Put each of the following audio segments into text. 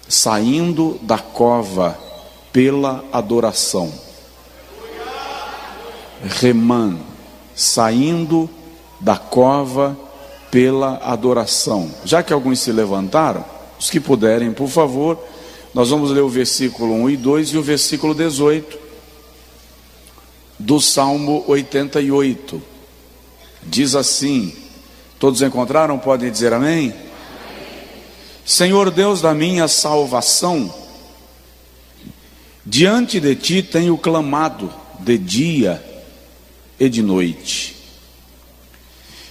saindo da cova pela adoração. Reman, saindo da cova pela adoração. Já que alguns se levantaram, os que puderem, por favor, nós vamos ler o versículo 1 e 2 e o versículo 18 do Salmo 88. Diz assim, todos encontraram? Podem dizer amém? Senhor Deus da minha salvação, diante de ti tenho clamado de dia e de noite.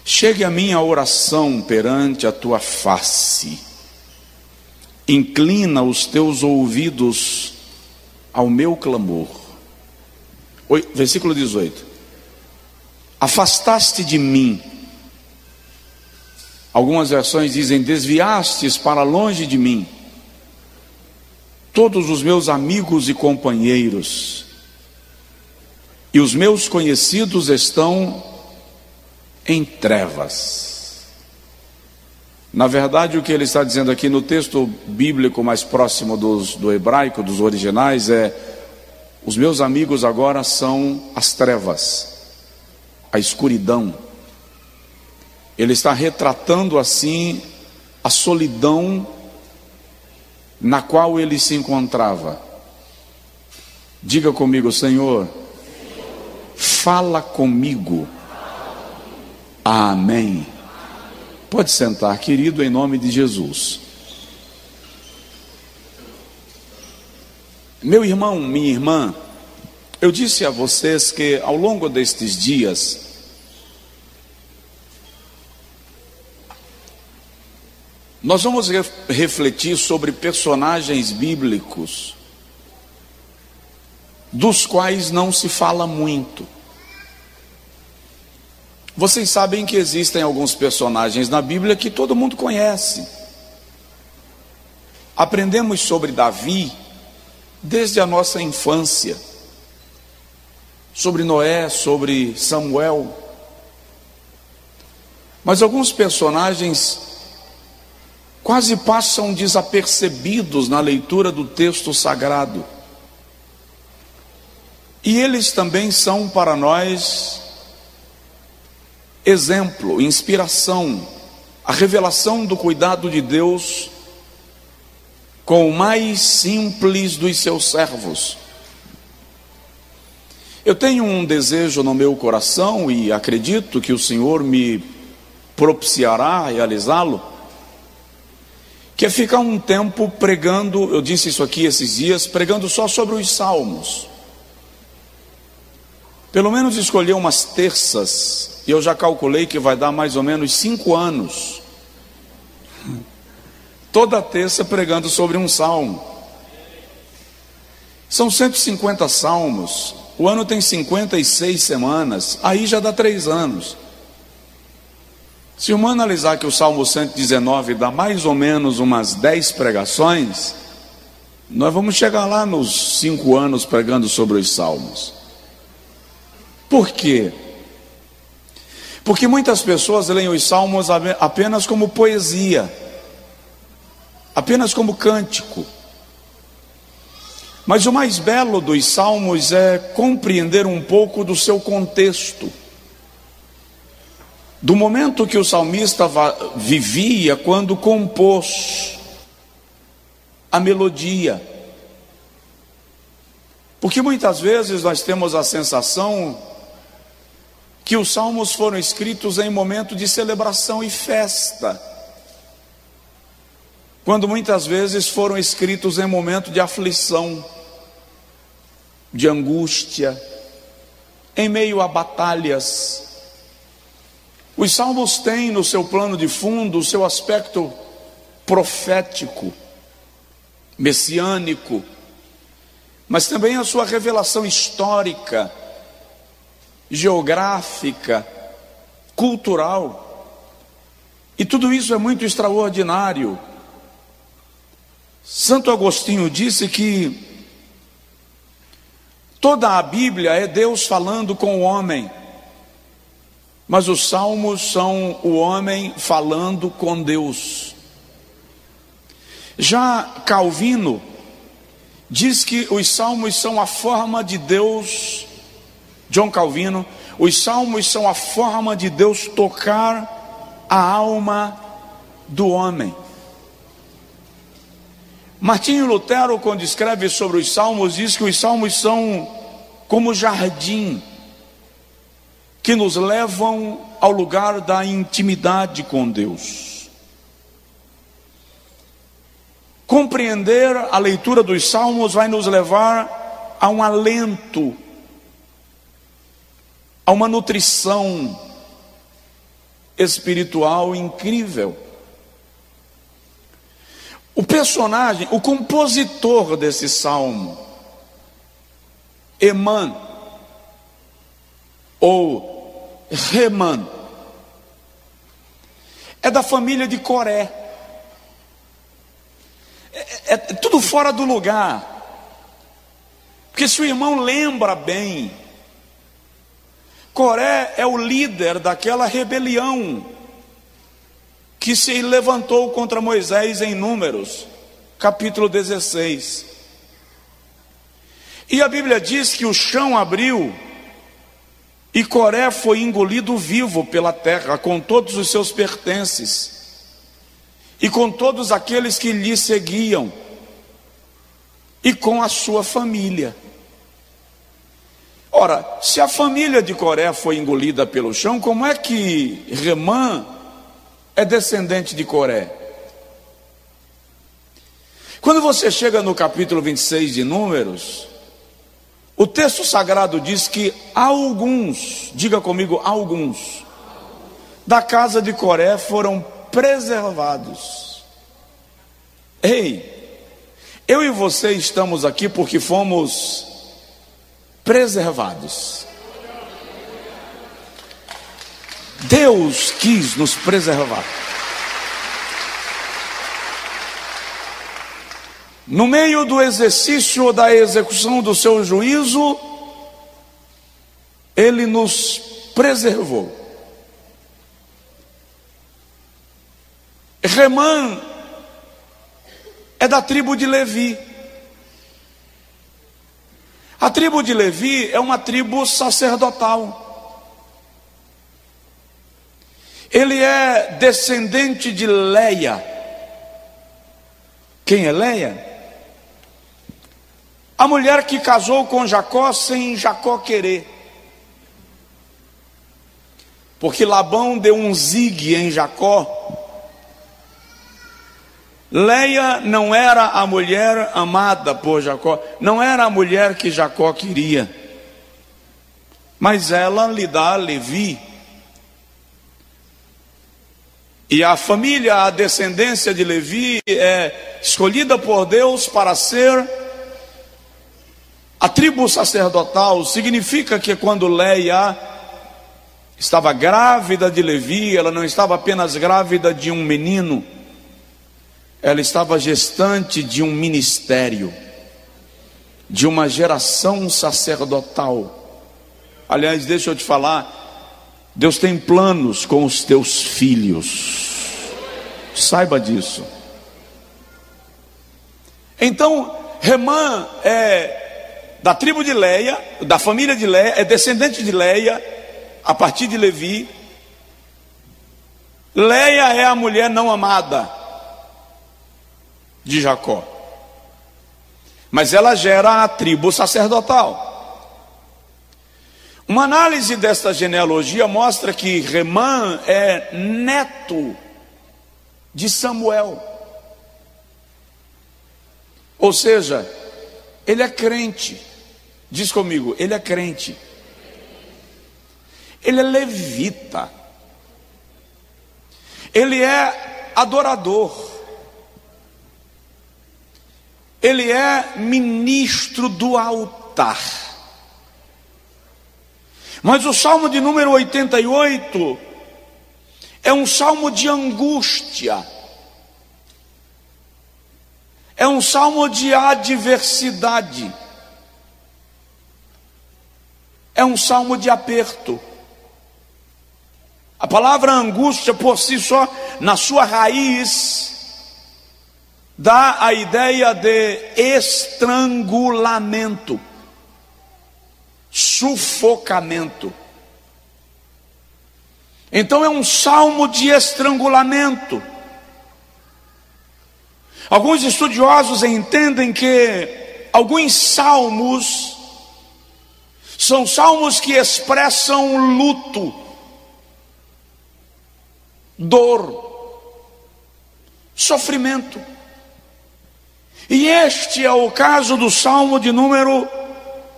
Chegue a minha oração perante a tua face. Inclina os teus ouvidos ao meu clamor. Versículo 18. Afastaste de mim. Algumas versões dizem: desviastes para longe de mim todos os meus amigos e companheiros, e os meus conhecidos estão em trevas. Na verdade, o que ele está dizendo aqui no texto bíblico mais próximo do hebraico, dos originais, é: os meus amigos agora são as trevas, a escuridão. Ele está retratando assim a solidão na qual ele se encontrava. Diga comigo: Senhor, fala comigo. Amém. Pode sentar, querido, em nome de Jesus. Meu irmão, minha irmã, eu disse a vocês que ao longo destes dias nós vamos refletir sobre personagens bíblicos dos quais não se fala muito. Vocês sabem que existem alguns personagens na Bíblia que todo mundo conhece. Aprendemos sobre Davi desde a nossa infância, sobre Noé, sobre Samuel. Mas alguns personagens quase passam desapercebidos na leitura do texto sagrado. E eles também são para nós exemplo, inspiração, a revelação do cuidado de Deus com o mais simples dos seus servos. Eu tenho um desejo no meu coração e acredito que o Senhor me propiciará realizá-lo, que é ficar um tempo pregando, eu disse isso aqui esses dias, pregando só sobre os salmos. Pelo menos escolher umas terças, e eu já calculei que vai dar mais ou menos 5 anos, toda terça pregando sobre um salmo. São 150 salmos, o ano tem 56 semanas, aí já dá 3 anos. Se uma analisar que o Salmo 119 dá mais ou menos umas 10 pregações, nós vamos chegar lá nos 5 anos pregando sobre os salmos. Por quê? Porque muitas pessoas leem os salmos apenas como poesia, apenas como cântico. Mas o mais belo dos salmos é compreender um pouco do seu contexto, do momento que o salmista vivia quando compôs a melodia. Porque muitas vezes nós temos a sensação que os salmos foram escritos em momento de celebração e festa, quando muitas vezes foram escritos em momento de aflição, de angústia, em meio a batalhas. Os salmos têm no seu plano de fundo o seu aspecto profético, messiânico, mas também a sua revelação histórica, geográfica, cultural. E tudo isso é muito extraordinário. Santo Agostinho disse que toda a Bíblia é Deus falando com o homem, mas os salmos são o homem falando com Deus. Já Calvino diz que os salmos são a forma de Deus, John Calvino, os salmos são a forma de Deus tocar a alma do homem. Martinho Lutero, quando escreve sobre os salmos, diz que os salmos são como jardim que nos levam ao lugar da intimidade com Deus. Compreender a leitura dos salmos vai nos levar a um alento, a uma nutrição espiritual incrível. O personagem, o compositor desse salmo, Emã, ou Remã, é da família de Coré. É tudo fora do lugar. Porque se o irmão lembra bem, Coré é o líder daquela rebelião que se levantou contra Moisés em Números, capítulo 16. E a Bíblia diz que o chão abriu e Coré foi engolido vivo pela terra, com todos os seus pertences e com todos aqueles que lhe seguiam e com a sua família. Ora, se a família de Coré foi engolida pelo chão, como é que Remã é descendente de Coré? Quando você chega no capítulo 26 de Números, o texto sagrado diz que alguns, diga comigo, alguns, da casa de Coré foram preservados. Ei, eu e você estamos aqui porque fomos preservados. Deus quis nos preservar. No meio do exercício ou da execução do seu juízo, Ele nos preservou. Remã é da tribo de Levi. A tribo de Levi é uma tribo sacerdotal. Ele é descendente de Leia. Quem é Leia? A mulher que casou com Jacó sem Jacó querer. Porque Labão deu um zigue em Jacó. Leia não era a mulher amada por Jacó, não era a mulher que Jacó queria, mas ela lhe dá Levi. E a família, a descendência de Levi é escolhida por Deus para ser a tribo sacerdotal. Significa que quando Leia estava grávida de Levi, ela não estava apenas grávida de um menino, ela estava gestante de um ministério, de uma geração sacerdotal. Aliás, deixa eu te falar, Deus tem planos com os teus filhos, saiba disso. Então, Remã é da tribo de Leia, da família de Leia, é descendente de Leia, a partir de Levi. Leia é a mulher não amada de Jacó, mas ela gera a tribo sacerdotal. Uma análise desta genealogia mostra que Remã é neto de Samuel, ou seja, ele é crente. Diz comigo, ele é crente. Ele é levita. Ele é adorador. Ele é ministro do altar. Mas o salmo de número 88 é um salmo de angústia. É um salmo de adversidade. É um salmo de aperto. A palavra angústia por si só, na sua raiz, dá a ideia de estrangulamento, sufocamento. Então é um salmo de estrangulamento. Alguns estudiosos entendem que alguns salmos são salmos que expressam luto, dor, sofrimento. E este é o caso do salmo de número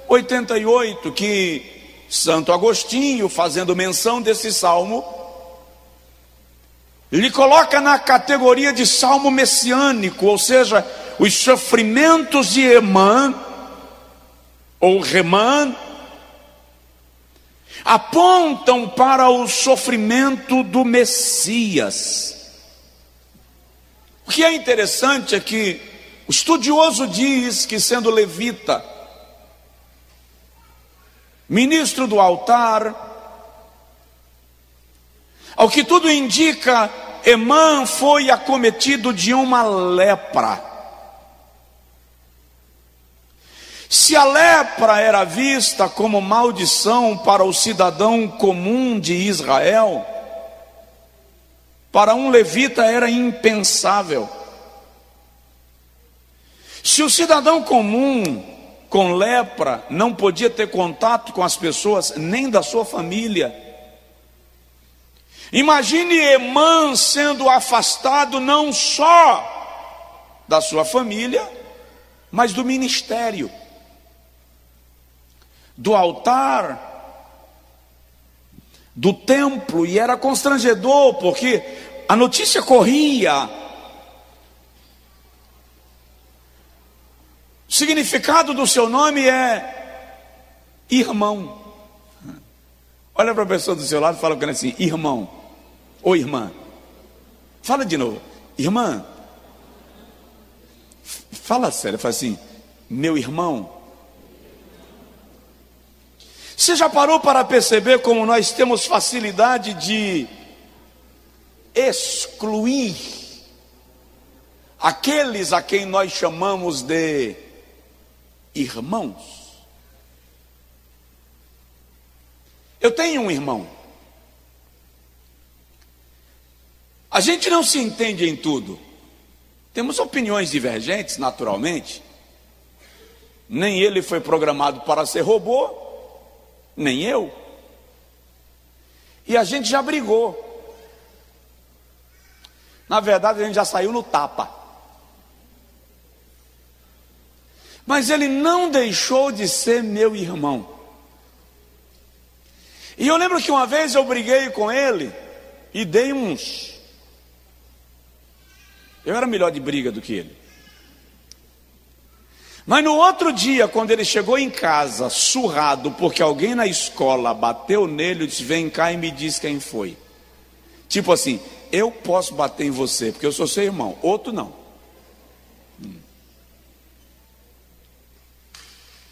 88, que Santo Agostinho, fazendo menção desse salmo, lhe coloca na categoria de salmo messiânico, ou seja, os sofrimentos de Emã, ou Remã, apontam para o sofrimento do Messias. O que é interessante é que o estudioso diz que, sendo levita, ministro do altar, ao que tudo indica, Emã foi acometido de uma lepra. Se a lepra era vista como maldição para o cidadão comum de Israel, para um levita era impensável. Se o cidadão comum com lepra não podia ter contato com as pessoas nem da sua família, imagine Emã sendo afastado não só da sua família, mas do ministério, do altar, do templo. E era constrangedor, porque a notícia corria. O significado do seu nome é irmão. Olha para a pessoa do seu lado e fala com ele assim: irmão, ou irmã. Fala de novo: irmã. Fala sério, fala assim: meu irmão. Você já parou para perceber como nós temos facilidade de excluir aqueles a quem nós chamamos de irmãos? Eu tenho um irmão. A gente não se entende em tudo. Temos opiniões divergentes, naturalmente. Nem ele foi programado para ser robô, nem eu. E a gente já brigou. Na verdade, a gente já saiu no tapa. Mas ele não deixou de ser meu irmão. E eu lembro que uma vez eu briguei com ele e dei uns. Eu era melhor de briga do que ele. Mas no outro dia, quando ele chegou em casa, surrado, porque alguém na escola bateu nele, eu disse: vem cá e me diz quem foi. Tipo assim: eu posso bater em você, porque eu sou seu irmão, outro não.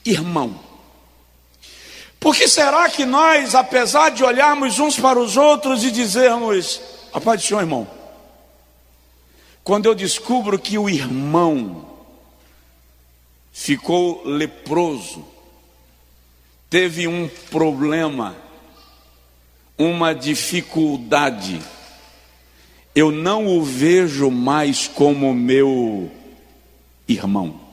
Irmão. Por que será que nós, apesar de olharmos uns para os outros e dizermos: a paz do Senhor, irmão, quando eu descubro que o irmão ficou leproso, teve um problema, uma dificuldade, eu não o vejo mais como meu irmão.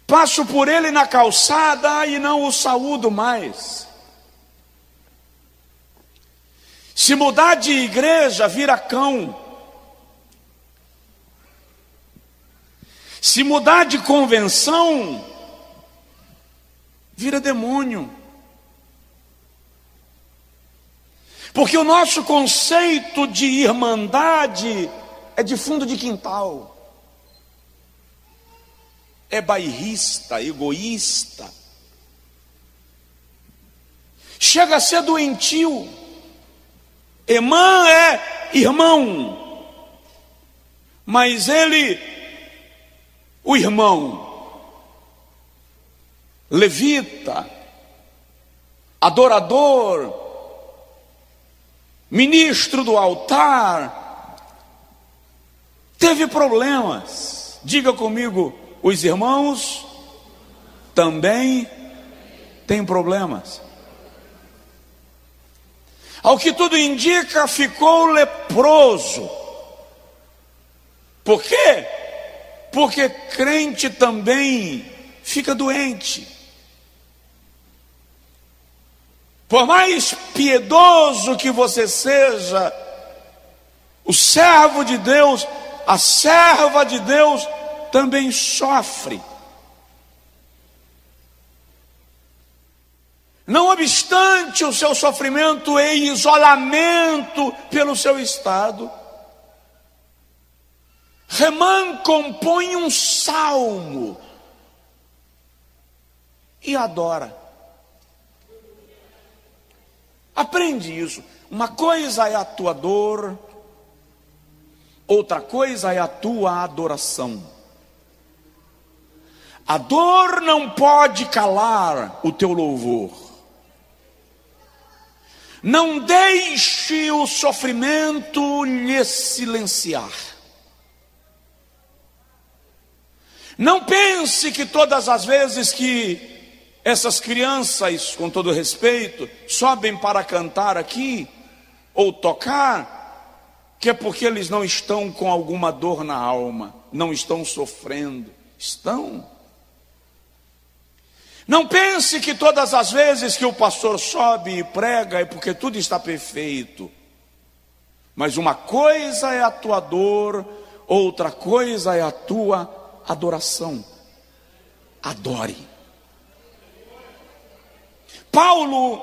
Passo por ele na calçada e não o saúdo mais. Se mudar de igreja, vira cão. Se mudar de convenção, vira demônio. Porque o nosso conceito de irmandade é de fundo de quintal. É bairrista, egoísta. Chega a ser doentio. Emã é irmão, mas ele, o irmão, levita, adorador, ministro do altar, teve problemas. Diga comigo, os irmãos também têm problemas. Ao que tudo indica, ficou leproso. Por quê? Porque crente também fica doente. Por mais piedoso que você seja, o servo de Deus, a serva de Deus também sofre. Não obstante o seu sofrimento e isolamento pelo seu estado, Remã compõe um salmo e adora. Aprende isso. Uma coisa é a tua dor, outra coisa é a tua adoração. A dor não pode calar o teu louvor. Não deixe o sofrimento lhe silenciar. Não pense que todas as vezes que essas crianças, com todo respeito, sobem para cantar aqui ou tocar, que é porque eles não estão com alguma dor na alma, não estão sofrendo. Estão. Não pense que todas as vezes que o pastor sobe e prega é porque tudo está perfeito. Mas uma coisa é a tua dor, outra coisa é a tua adoração. Adore. Paulo,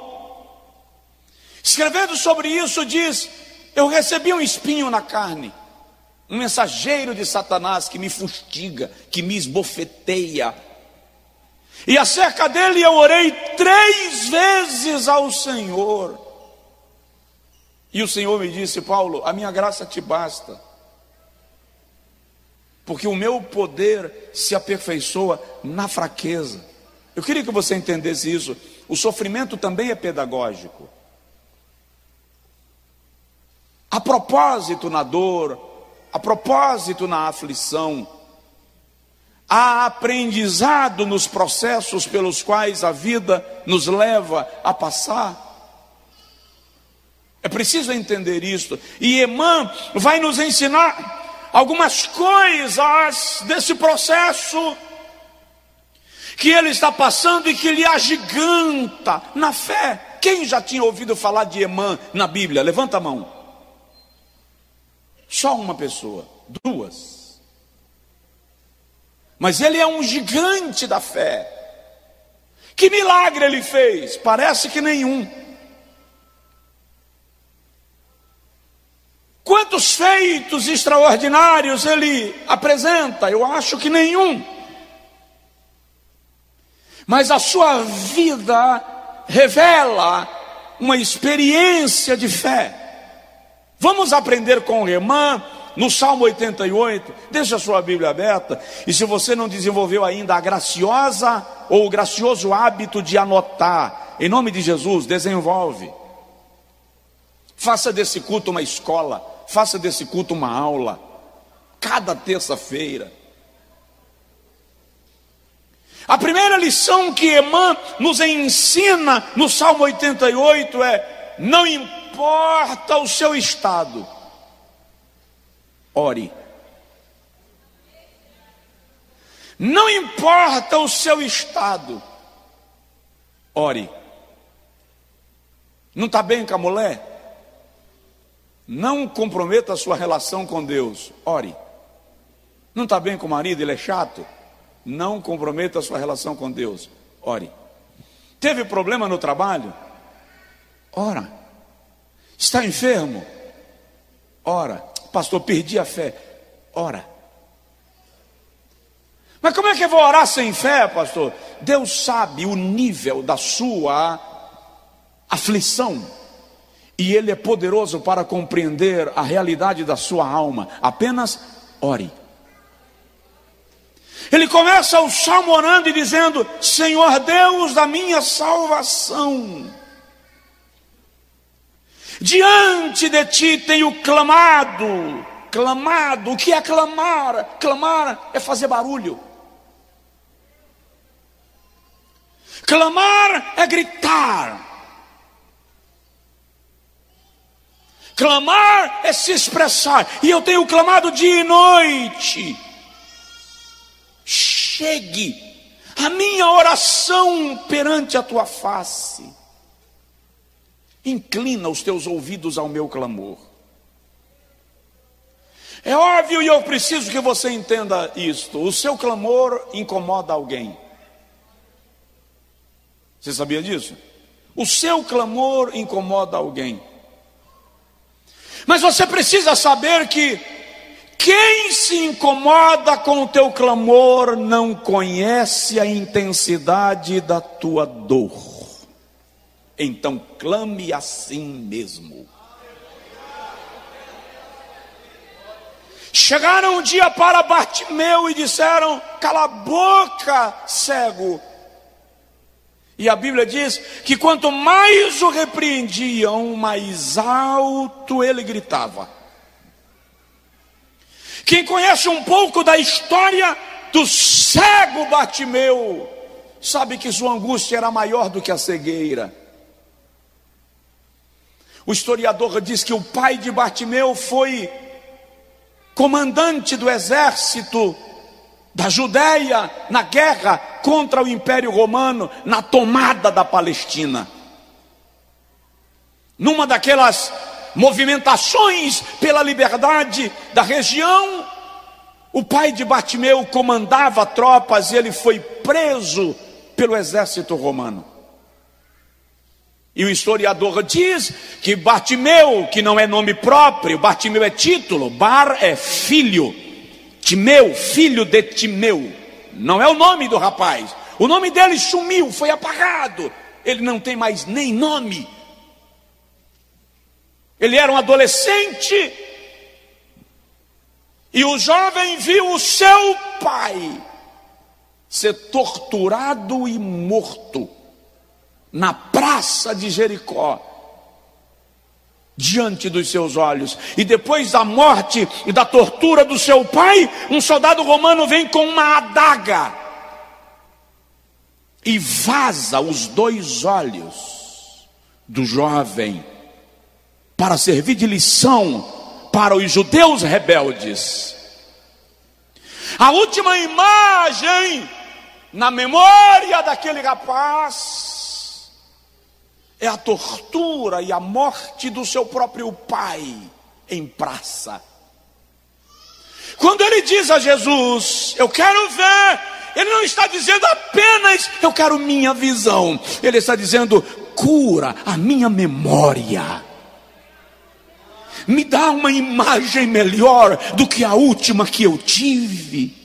escrevendo sobre isso, diz: eu recebi um espinho na carne, um mensageiro de Satanás que me fustiga, que me esbofeteia. E acerca dele eu orei 3 vezes ao Senhor. E o Senhor me disse: Paulo, a minha graça te basta, porque o meu poder se aperfeiçoa na fraqueza. Eu queria que você entendesse isso. O sofrimento também é pedagógico. A propósito na dor, a propósito na aflição, há aprendizado nos processos pelos quais a vida nos leva a passar. É preciso entender isso. E Emã vai nos ensinar algumas coisas desse processo que ele está passando e que lhe agiganta na fé. Quem já tinha ouvido falar de Emã na Bíblia? Levanta a mão. Só uma pessoa, 2. Mas ele é um gigante da fé. Que milagre ele fez? Parece que nenhum. Quantos feitos extraordinários ele apresenta? Eu acho que nenhum. Mas a sua vida revela uma experiência de fé. Vamos aprender com Remã no Salmo 88. Deixa a sua Bíblia aberta. E se você não desenvolveu ainda a graciosa ou o gracioso hábito de anotar, em nome de Jesus, desenvolve. Faça desse culto uma escola, faça desse culto uma aula, cada terça-feira. A primeira lição que Emã nos ensina no Salmo 88 é: não importa o seu estado, ore. Não importa o seu estado, ore. Não está bem com a mulher? Não comprometa a sua relação com Deus, ore. Não está bem com o marido, ele é chato? Não comprometa a sua relação com Deus, ore. Teve problema no trabalho? Ora. Está enfermo? Ora. Pastor, perdi a fé. Ora. Mas como é que eu vou orar sem fé, pastor? Deus sabe o nível da sua aflição, e Ele é poderoso para compreender a realidade da sua alma. Apenas ore. Ele começa o salmo orando e dizendo: Senhor Deus da minha salvação, diante de ti tenho clamado clamado. O que é clamar? Clamar é fazer barulho. Clamar é gritar. Clamar é se expressar. E eu tenho clamado dia e noite. Chegue a minha oração perante a tua face. Inclina os teus ouvidos ao meu clamor. É óbvio e eu preciso que você entenda isto. O seu clamor incomoda alguém. Você sabia disso? O seu clamor incomoda alguém. Mas você precisa saber que quem se incomoda com o teu clamor não conhece a intensidade da tua dor. Então clame assim mesmo. Chegaram um dia para Bartimeu e disseram: cala a boca, cego. E a Bíblia diz que quanto mais o repreendiam, mais alto ele gritava. Quem conhece um pouco da história do cego Bartimeu, sabe que sua angústia era maior do que a cegueira. O historiador diz que o pai de Bartimeu foi comandante do exército da Judéia na guerra contra o Império Romano, na tomada da Palestina. Numa daquelas movimentações pela liberdade da região, o pai de Bartimeu comandava tropas e ele foi preso pelo exército romano. E o historiador diz que Bartimeu, que não é nome próprio, Bartimeu é título, Bar é filho, Timeu, filho de Timeu, não é o nome do rapaz. O nome dele sumiu, foi apagado, ele não tem mais nem nome. Ele era um adolescente e o jovem viu o seu pai ser torturado e morto na praça de Jericó, diante dos seus olhos. E depois da morte e da tortura do seu pai, um soldado romano vem com uma adaga e vaza os 2 olhos do jovem, para servir de lição para os judeus rebeldes. A última imagem na memória daquele rapaz é a tortura e a morte do seu próprio pai em praça. Quando ele diz a Jesus: eu quero ver, ele não está dizendo apenas eu quero minha visão, ele está dizendo: cura a minha memória, me dá uma imagem melhor do que a última que eu tive.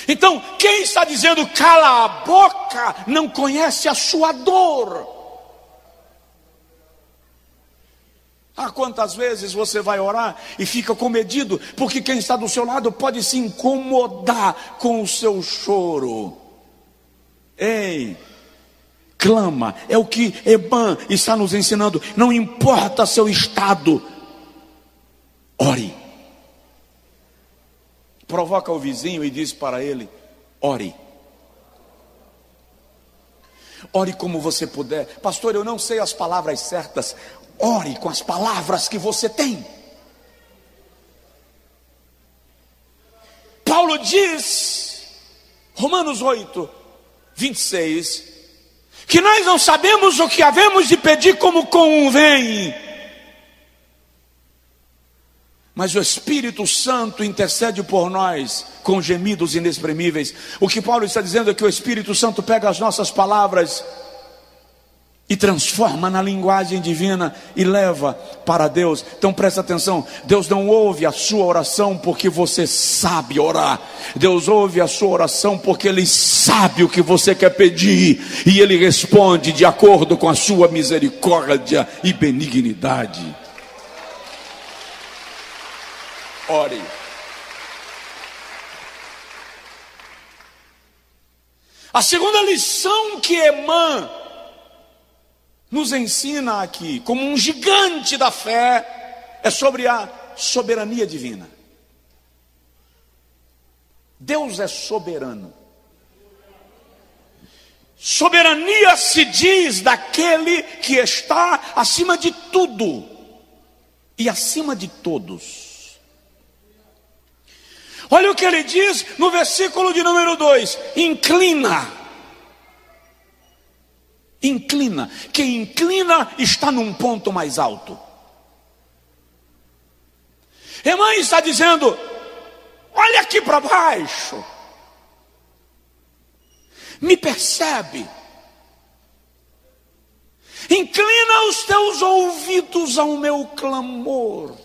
Então, quem está dizendo cala a boca, não conhece a sua dor. Ah, quantas vezes você vai orar e fica comedido, porque quem está do seu lado pode se incomodar com o seu choro. Ei, clama, é o que Eban está nos ensinando, não importa seu estado, ore. Provoca o vizinho e diz para ele: ore. Ore como você puder. Pastor, eu não sei as palavras certas. Ore com as palavras que você tem. Paulo diz, Romanos 8, 26, que nós não sabemos o que havemos de pedir como convém, mas o Espírito Santo intercede por nós com gemidos inexprimíveis. O que Paulo está dizendo é que o Espírito Santo pega as nossas palavras e transforma na linguagem divina e leva para Deus. Então presta atenção, Deus não ouve a sua oração porque você sabe orar. Deus ouve a sua oração porque Ele sabe o que você quer pedir, e Ele responde de acordo com a sua misericórdia e benignidade. Ore. A segunda lição que Emã nos ensina aqui, como um gigante da fé, é sobre a soberania divina. Deus é soberano. Soberania se diz daquele que está acima de tudo e acima de todos. Olha o que ele diz no versículo de número 2: inclina. Inclina. Quem inclina está num ponto mais alto. Irmã está dizendo: olha aqui para baixo. Me percebe. Inclina os teus ouvidos ao meu clamor.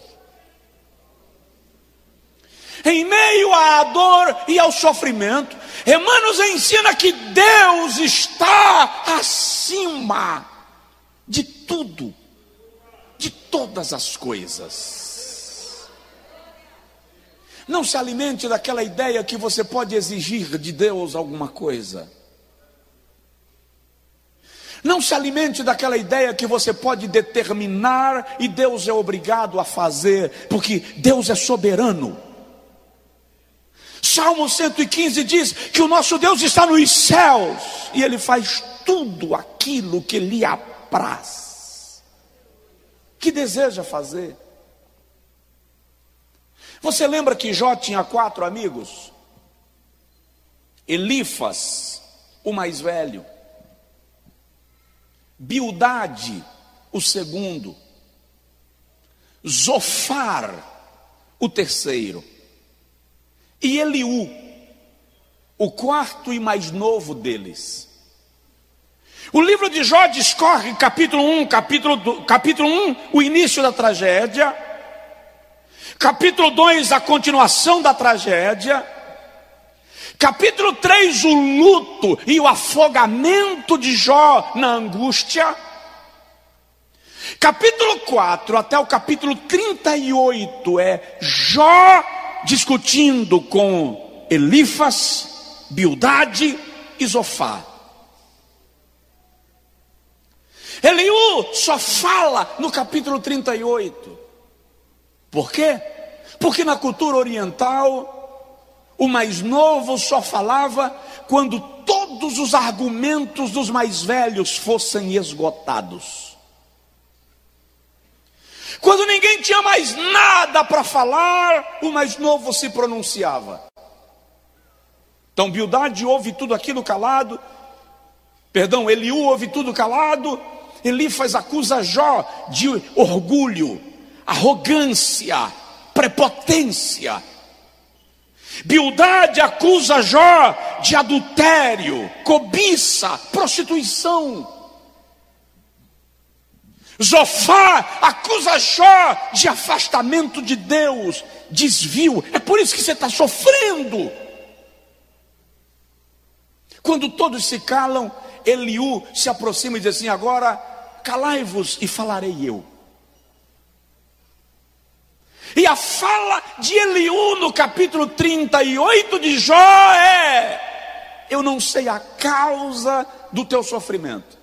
Em meio à dor e ao sofrimento, Emmanuel nos ensina que Deus está acima de tudo, de todas as coisas. Não se alimente daquela ideia que você pode exigir de Deus alguma coisa. Não se alimente daquela ideia que você pode determinar e Deus é obrigado a fazer, porque Deus é soberano. Salmo 115 diz que o nosso Deus está nos céus e Ele faz tudo aquilo que lhe apraz, que deseja fazer. Você lembra que Jó tinha 4 amigos? Elifas, o mais velho, Bildade, o segundo, Zofar, o terceiro, e Eliú, o quarto e mais novo deles. O livro de Jó discorre capítulo 1, capítulo 1, o início da tragédia, capítulo 2, a continuação da tragédia, capítulo 3, o luto e o afogamento de Jó na angústia. Capítulo 4 até o capítulo 38 é Jó discutindo com Elifas, Bildade e Zofar. Eliú só fala no capítulo 38. Por quê? Porque na cultura oriental o mais novo só falava quando todos os argumentos dos mais velhos fossem esgotados. Quando ninguém tinha mais nada para falar, o mais novo se pronunciava. Então Bildade ouve tudo aquilo calado. Eliú ouve tudo calado. Elifas acusa Jó de orgulho, arrogância, prepotência. Bildade acusa Jó de adultério, cobiça, prostituição. Zofar acusa Jó de afastamento de Deus, desvio. É por isso que você está sofrendo. Quando todos se calam, Eliú se aproxima e diz assim: agora calai-vos e falarei eu. E a fala de Eliú no capítulo 38 de Jó é: eu não sei a causa do teu sofrimento,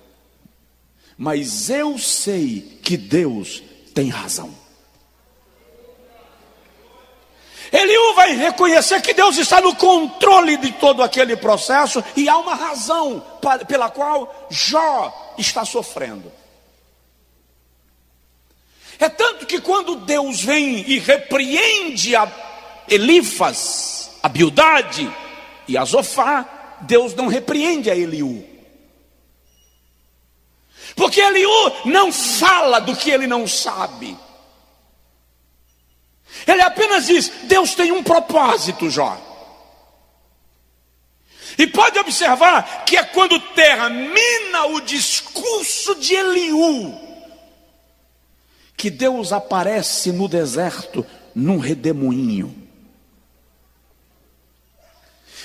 mas eu sei que Deus tem razão. Eliú vai reconhecer que Deus está no controle de todo aquele processo e há uma razão pela qual Jó está sofrendo. É tanto que quando Deus vem e repreende a Elifas, a Bildade e a Zofar, Deus não repreende a Eliú. Porque Eliú não fala do que ele não sabe. Ele apenas diz: Deus tem um propósito, Jó. E pode observar que é quando termina o discurso de Eliú que Deus aparece no deserto num redemoinho.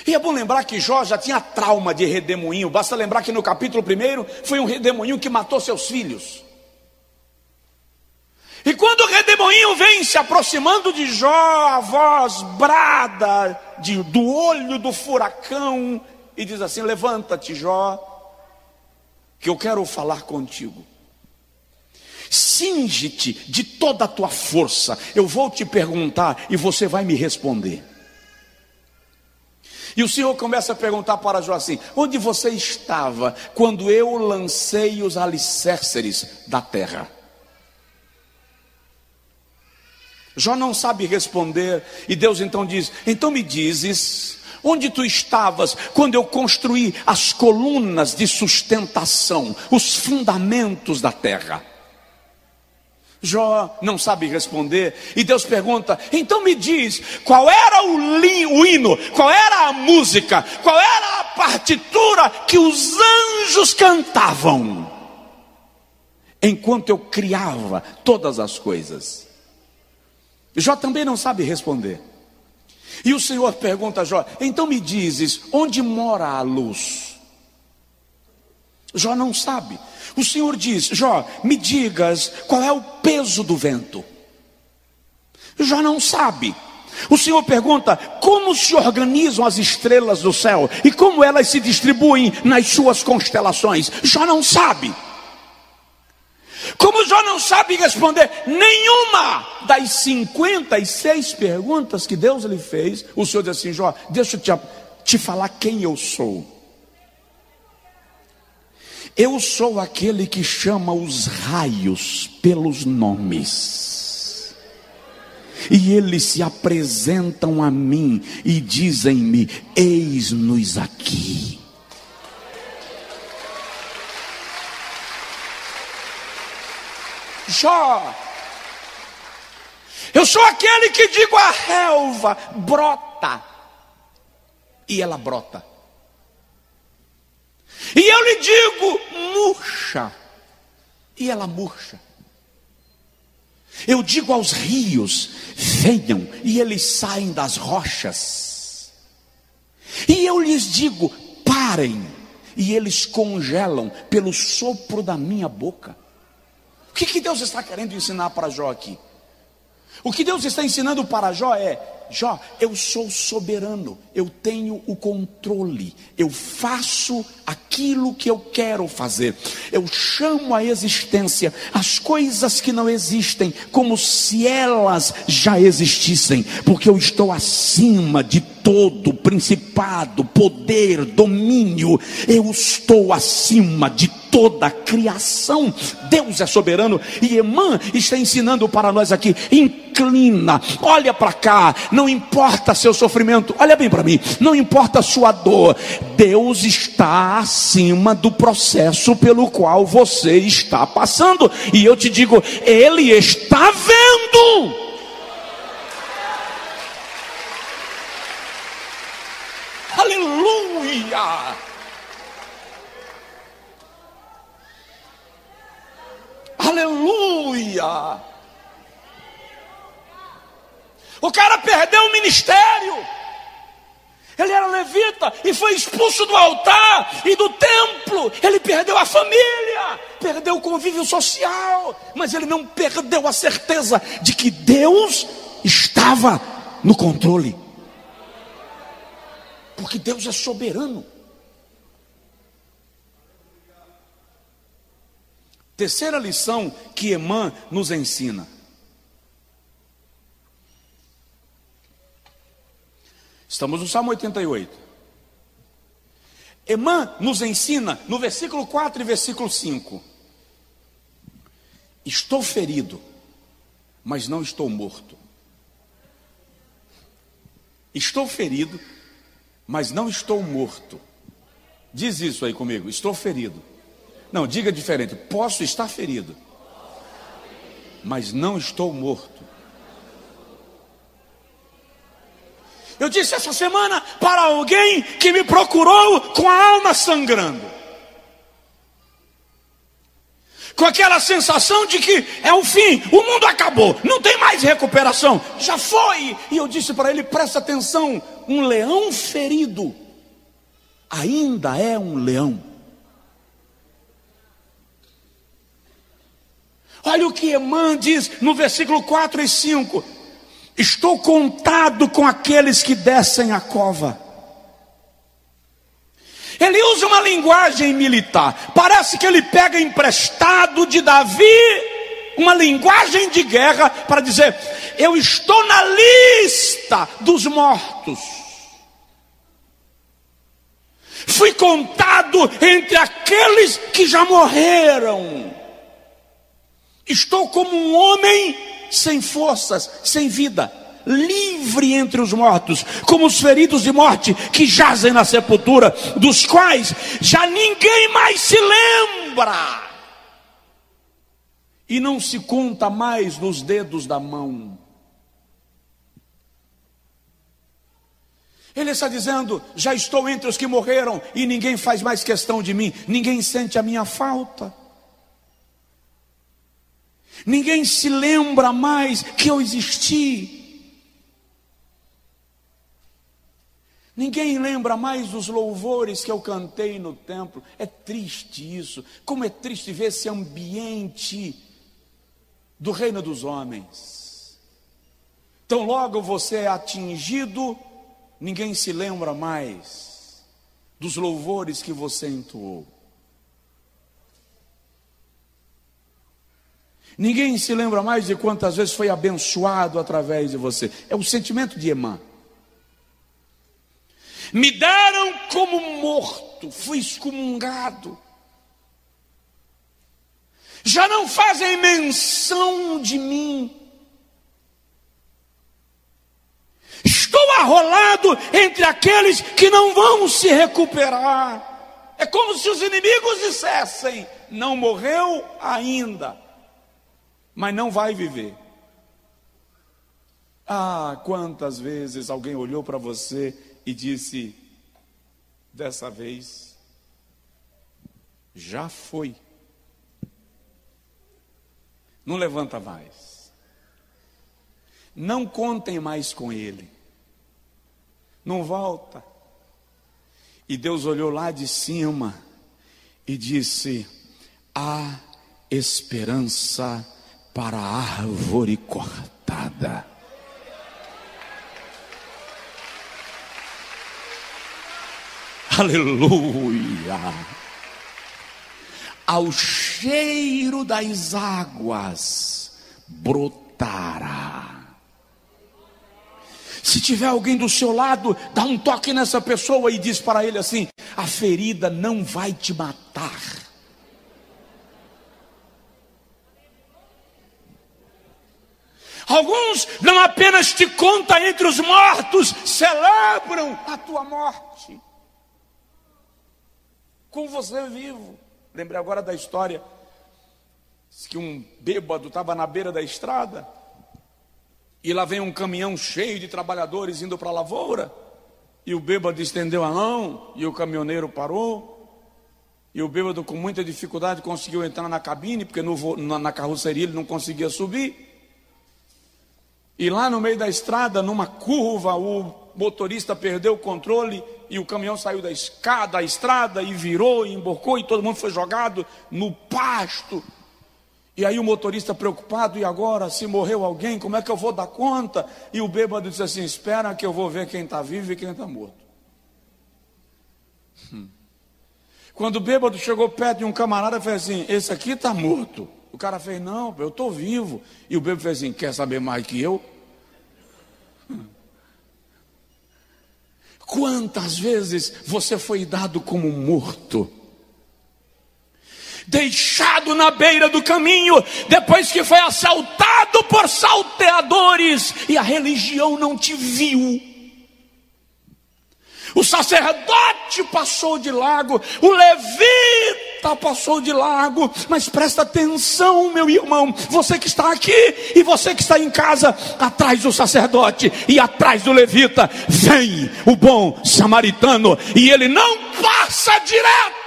E é bom lembrar que Jó já tinha trauma de redemoinho. Basta lembrar que no capítulo 1 foi um redemoinho que matou seus filhos. E quando o redemoinho vem se aproximando de Jó, a voz brada do olho do furacão e diz assim: levanta-te, Jó, que eu quero falar contigo. Cinge-te de toda a tua força. Eu vou te perguntar e você vai me responder. E o Senhor começa a perguntar para Jó assim: onde você estava quando eu lancei os alicerces da terra? Jó não sabe responder, e Deus então diz: então me dizes, onde tu estavas quando eu construí as colunas de sustentação, os fundamentos da terra? Jó não sabe responder, e Deus pergunta: então me diz, qual era o hino, qual era a música, qual era a partitura que os anjos cantavam enquanto eu criava todas as coisas? Jó também não sabe responder. E o Senhor pergunta a Jó: então me dizes, onde mora a luz? Jó não sabe. O Senhor diz: Jó, me digas qual é o peso do vento. Jó não sabe. O Senhor pergunta: como se organizam as estrelas do céu e como elas se distribuem nas suas constelações? Jó não sabe. Como Jó não sabe responder nenhuma das 56 perguntas que Deus lhe fez, o Senhor diz assim: Jó, deixa eu te falar quem eu sou. Eu sou aquele que chama os raios pelos nomes, e eles se apresentam a mim e dizem-me: eis-nos aqui. Jó, eu sou aquele que digo à relva: brota, e ela brota. E eu lhe digo: murcha, e ela murcha. Eu digo aos rios: venham, e eles saem das rochas. E eu lhes digo: parem, e eles congelam pelo sopro da minha boca. O que Deus está querendo ensinar para Jó aqui? O que Deus está ensinando para Jó é: Jó, eu sou soberano, eu tenho o controle, eu faço aquilo que eu quero fazer, eu chamo à existência as coisas que não existem como se elas já existissem, porque eu estou acima de todo principado, poder, domínio, eu estou acima de toda a criação. Deus é soberano, e Emã está ensinando para nós aqui: inclina, olha para cá, não importa seu sofrimento, olha bem para mim, não importa a sua dor, Deus está acima do processo pelo qual você está passando, e eu te digo, Ele está vendo. Aleluia! Aleluia! O cara perdeu o ministério. Ele era levita e foi expulso do altar e do templo. Ele perdeu a família, perdeu o convívio social, mas ele não perdeu a certeza de que Deus estava no controle, porque Deus é soberano. Terceira lição que Emã nos ensina: estamos no Salmo 88. Emã nos ensina no versículo 4 e versículo 5: estou ferido, mas não estou morto. Estou ferido, mas não estou morto. Diz isso aí comigo: estou ferido. Não, diga diferente: posso estar ferido, mas não estou morto. Eu disse essa semana para alguém que me procurou com a alma sangrando, com aquela sensação de que é o fim, o mundo acabou, não tem mais recuperação, já foi. E eu disse para ele: presta atenção, um leão ferido ainda é um leão. Olha o que Emã diz no versículo 4 e 5: estou contado com aqueles que descem a cova. Ele usa uma linguagem militar, parece que ele pega emprestado de Davi uma linguagem de guerra para dizer: eu estou na lista dos mortos. Fui contado entre aqueles que já morreram. Estou como um homem sem forças, sem vida, livre entre os mortos, como os feridos de morte que jazem na sepultura, dos quais já ninguém mais se lembra, e não se conta mais nos dedos da mão. Ele está dizendo: já estou entre os que morreram e ninguém faz mais questão de mim, ninguém sente a minha falta, ninguém se lembra mais que eu existi. Ninguém lembra mais dos louvores que eu cantei no templo. É triste isso. Como é triste ver esse ambiente do reino dos homens. Tão logo você é atingido, ninguém se lembra mais dos louvores que você entoou. Ninguém se lembra mais de quantas vezes foi abençoado através de você. É o sentimento de Emã. Me deram como morto, fui excomungado. Já não fazem menção de mim. Estou arrolado entre aqueles que não vão se recuperar. É como se os inimigos dissessem: não morreu ainda, mas não vai viver. Ah, quantas vezes alguém olhou para você e disse: dessa vez já foi, não levanta mais, não contem mais com ele, não volta. E Deus olhou lá de cima e disse: há esperança para a árvore cortada. Aleluia! Ao cheiro das águas brotará. Se tiver alguém do seu lado, dá um toque nessa pessoa e diz para ele assim: a ferida não vai te matar. Alguns não apenas te contam entre os mortos, celebram a tua morte com você vivo. Lembrei agora da história que um bêbado estava na beira da estrada e lá vem um caminhão cheio de trabalhadores indo para a lavoura, e o bêbado estendeu a mão e o caminhoneiro parou, e o bêbado com muita dificuldade conseguiu entrar na cabine, porque na carroceria ele não conseguia subir. E lá no meio da estrada, numa curva, o motorista perdeu o controle e o caminhão saiu da estrada e virou e embocou, e todo mundo foi jogado no pasto. E aí o motorista preocupado: e agora, se morreu alguém, como é que eu vou dar conta? E o bêbado disse assim: espera que eu vou ver quem está vivo e quem está morto. Quando o bêbado chegou perto de um camarada, fez assim: esse aqui está morto. O cara fez: não, eu estou vivo. E o bêbado fez assim: quer saber mais que eu? Quantas vezes você foi dado como morto, deixado na beira do caminho, depois que foi assaltado por salteadores e a religião não te viu? O sacerdote passou de largo, o levita passou de largo, mas presta atenção, meu irmão, você que está aqui e você que está em casa, atrás do sacerdote e atrás do levita, vem o bom samaritano, e ele não passa direto.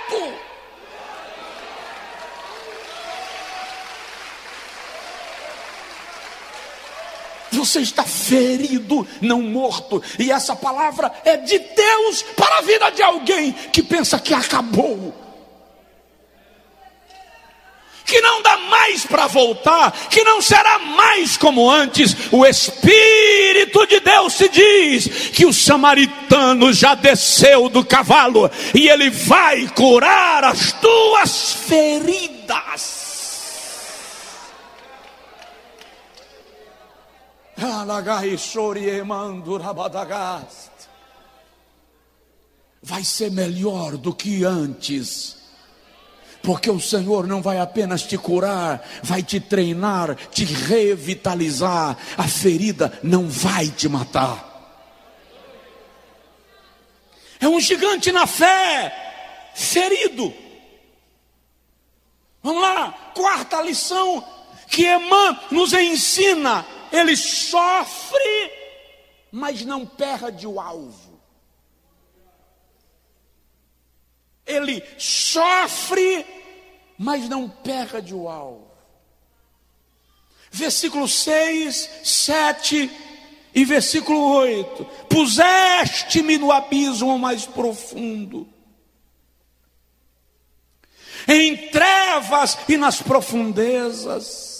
Você está ferido, não morto. E essa palavra é de Deus para a vida de alguém que pensa que acabou, que não dá mais para voltar, que não será mais como antes. O Espírito de Deus te diz que o samaritano já desceu do cavalo e ele vai curar as tuas feridas. vai ser melhor do que antes. Porque o Senhor não vai apenas te curar, vai te treinar, te revitalizar. A ferida não vai te matar. É um gigante na fé, ferido. Vamos lá, quarta lição que Emã nos ensina: ele sofre, mas não perde o alvo. Ele sofre, mas não perde o alvo. Versículo 6, 7 e versículo 8: puseste-me no abismo mais profundo, em trevas e nas profundezas.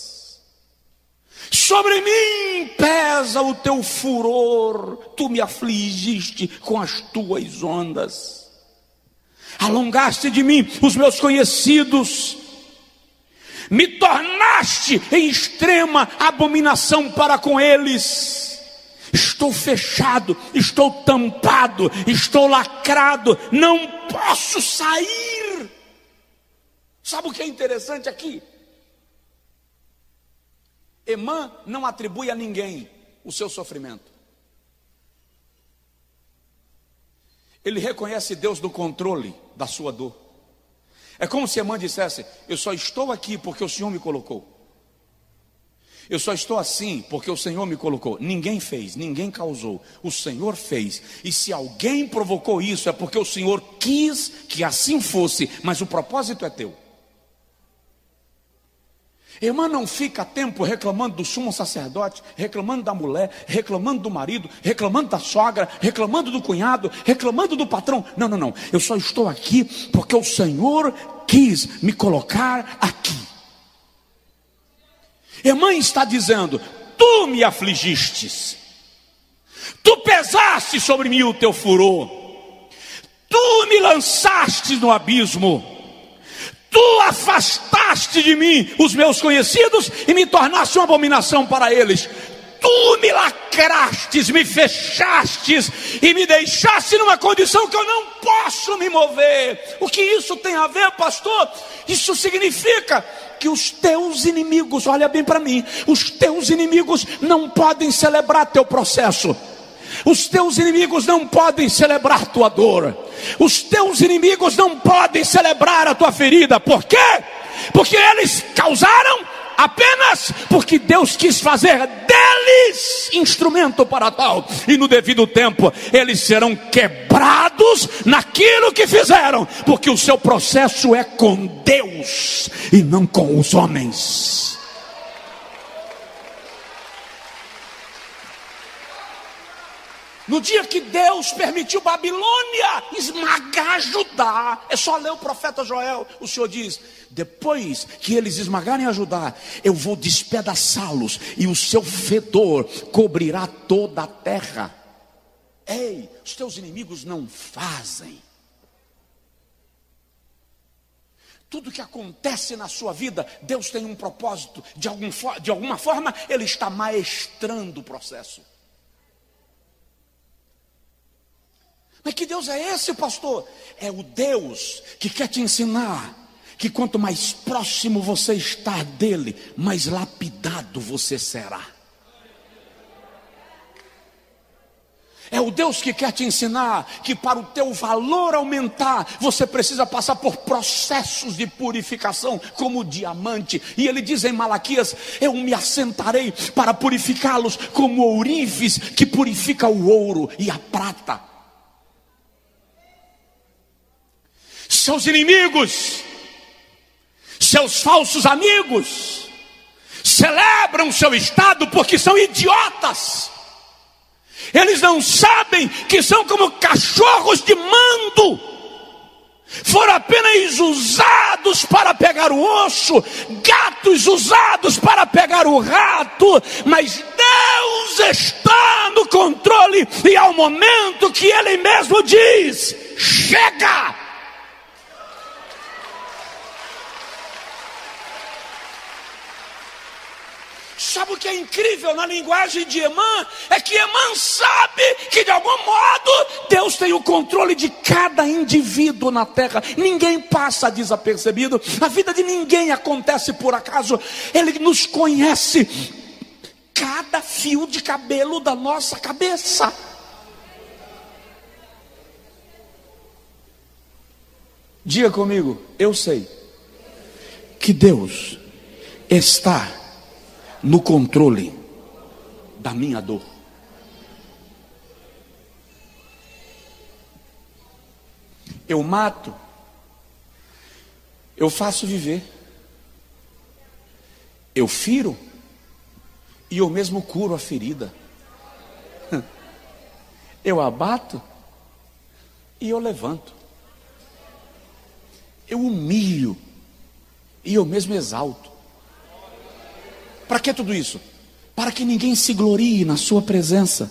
Sobre mim pesa o teu furor, tu me afligiste com as tuas ondas. Alongaste de mim os meus conhecidos, me tornaste em extrema abominação para com eles. Estou fechado, estou tampado, estou lacrado, não posso sair. Sabe o que é interessante aqui? Emã não atribui a ninguém o seu sofrimento. Ele reconhece Deus no controle da sua dor. É como se Emã dissesse: eu só estou aqui porque o Senhor me colocou. Eu só estou assim porque o Senhor me colocou. Ninguém fez, ninguém causou, o Senhor fez. E se alguém provocou isso, é porque o Senhor quis que assim fosse, mas o propósito é teu. Emã não fica tempo reclamando do sumo sacerdote, reclamando da mulher, reclamando do marido, reclamando da sogra, reclamando do cunhado, reclamando do patrão. Não. Eu só estou aqui porque o Senhor quis me colocar aqui. Emã está dizendo: tu me afligistes, tu pesaste sobre mim o teu furor, tu me lançaste no abismo, tu afastaste de mim os meus conhecidos e me tornaste uma abominação para eles. Tu me lacrastes, me fechastes e me deixaste numa condição que eu não posso me mover. O que isso tem a ver, pastor? Isso significa que os teus inimigos, olha bem para mim, os teus inimigos não podem celebrar teu processo. Os teus inimigos não podem celebrar tua dor. Os teus inimigos não podem celebrar a tua ferida. Por quê? Porque eles causaram apenas porque Deus quis fazer deles instrumento para tal. E no devido tempo eles serão quebrados naquilo que fizeram, porque o seu processo é com Deus e não com os homens. No dia que Deus permitiu Babilônia esmagar Judá, é só ler o profeta Joel, o Senhor diz: depois que eles esmagarem a Judá, eu vou despedaçá-los e o seu fedor cobrirá toda a terra. Ei, os teus inimigos não fazem. Tudo que acontece na sua vida, Deus tem um propósito. De alguma forma, Ele está maestrando o processo. Mas que Deus é esse, pastor? É o Deus que quer te ensinar que quanto mais próximo você está dele, mais lapidado você será. É o Deus que quer te ensinar que para o teu valor aumentar, você precisa passar por processos de purificação como o diamante. E ele diz em Malaquias: eu me assentarei para purificá-los como ourives que purifica o ouro e a prata. Seus inimigos, seus falsos amigos, celebram seu estado porque são idiotas. Eles não sabem que são como cachorros de mando. Foram apenas usados para pegar o osso, gatos usados para pegar o rato. Mas Deus está no controle, e ao momento que Ele mesmo diz: chega! sabe o que é incrível na linguagem de Emã? É que Emã sabe que de algum modo Deus tem o controle de cada indivíduo na terra. Ninguém passa desapercebido. A vida de ninguém acontece por acaso. Ele nos conhece. Cada fio de cabelo da nossa cabeça. Diga comigo, eu sei que Deus está no controle da minha dor. Eu mato, eu faço viver, eu firo e eu mesmo curo a ferida. Eu abato e eu levanto. Eu humilho e eu mesmo exalto. Para que tudo isso? Para que ninguém se glorie na sua presença.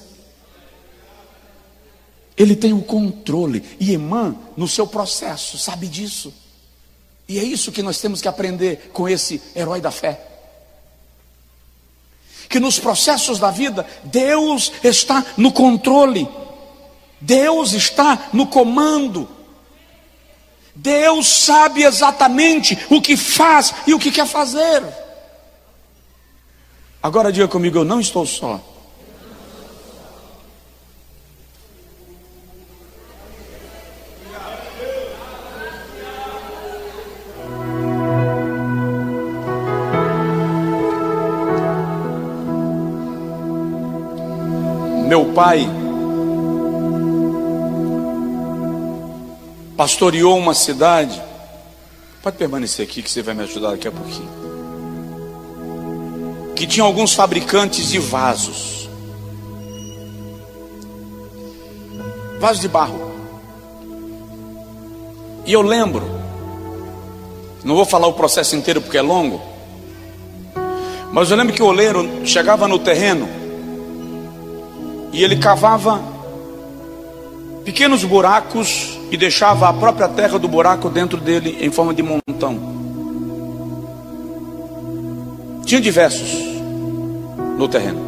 Ele tem o controle. E Emã, no seu processo, sabe disso. E é isso que nós temos que aprender com esse herói da fé. Que nos processos da vida, Deus está no controle. Deus está no comando. Deus sabe exatamente o que faz e o que quer fazer. Agora diga comigo, eu não estou só. Meu pai pastoreou uma cidade. Pode permanecer aqui que você vai me ajudar daqui a pouquinho. Que tinha alguns fabricantes de vasos. Vasos de barro. E eu lembro, não vou falar o processo inteiro porque é longo, mas eu lembro que o oleiro chegava no terreno e ele cavava pequenos buracos e deixava a própria terra do buraco dentro dele em forma de montão. Tinha diversos no terreno.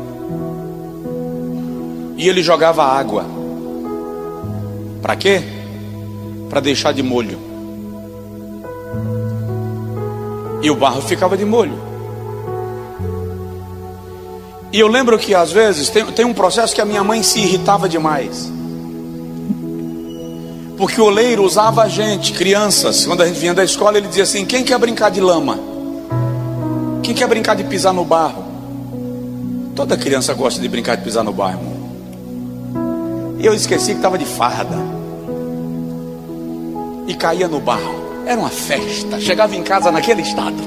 E ele jogava água. Para quê? Para deixar de molho. E o barro ficava de molho. E eu lembro que às vezes tem um processo que a minha mãe se irritava demais. Porque o oleiro usava a gente, crianças, quando a gente vinha da escola, ele dizia assim: quem quer brincar de lama? Quem quer brincar de pisar no barro? Toda criança gosta de brincar de pisar no barro, irmão. E eu esqueci que estava de farda e caía no barro. Era uma festa. Chegava em casa naquele estado.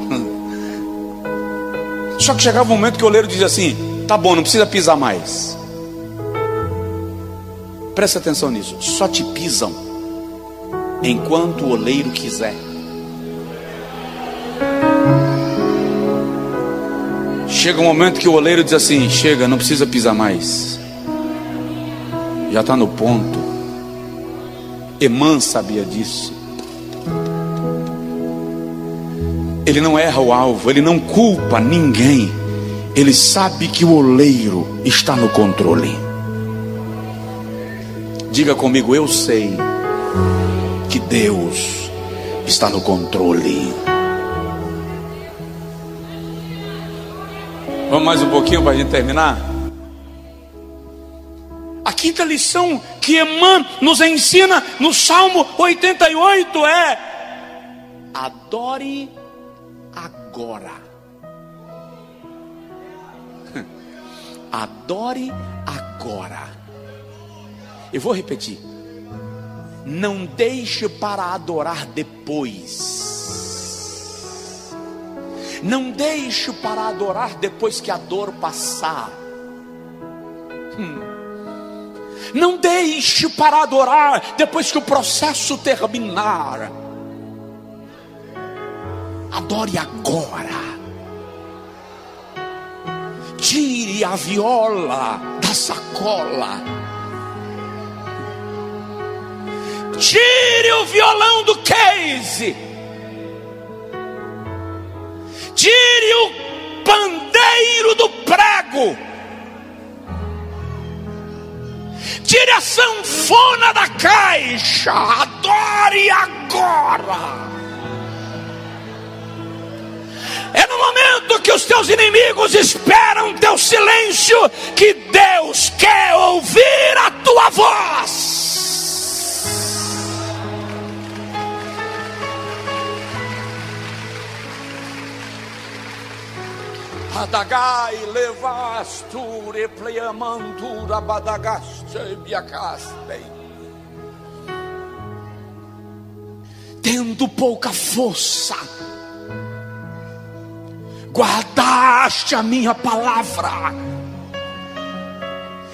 Só que chegava um momento que o oleiro dizia assim: tá bom, não precisa pisar mais. Presta atenção nisso. Só te pisam enquanto o oleiro quiser. Chega um momento que o oleiro diz assim: chega, não precisa pisar mais. Já está no ponto. Emã sabia disso. Ele não erra o alvo, ele não culpa ninguém. Ele sabe que o oleiro está no controle. Diga comigo, eu sei que Deus está no controle. Vamos mais um pouquinho para a gente terminar? A quinta lição que Emã nos ensina no Salmo 88 é: adore agora. Adore agora. Eu vou repetir: não deixe para adorar depois. Não deixe para adorar depois que a dor passar. Não deixe para adorar depois que o processo terminar. Adore agora. Tire a viola da sacola. Tire o violão do case. Tire o pandeiro cheiro do prego. Tire a sanfona da caixa, adore agora. É no momento que os teus inimigos esperam teu silêncio que Deus quer ouvir a tua voz. Adagai levasture pleamandura badagaste biacaste. Tendo pouca força, guardaste a minha palavra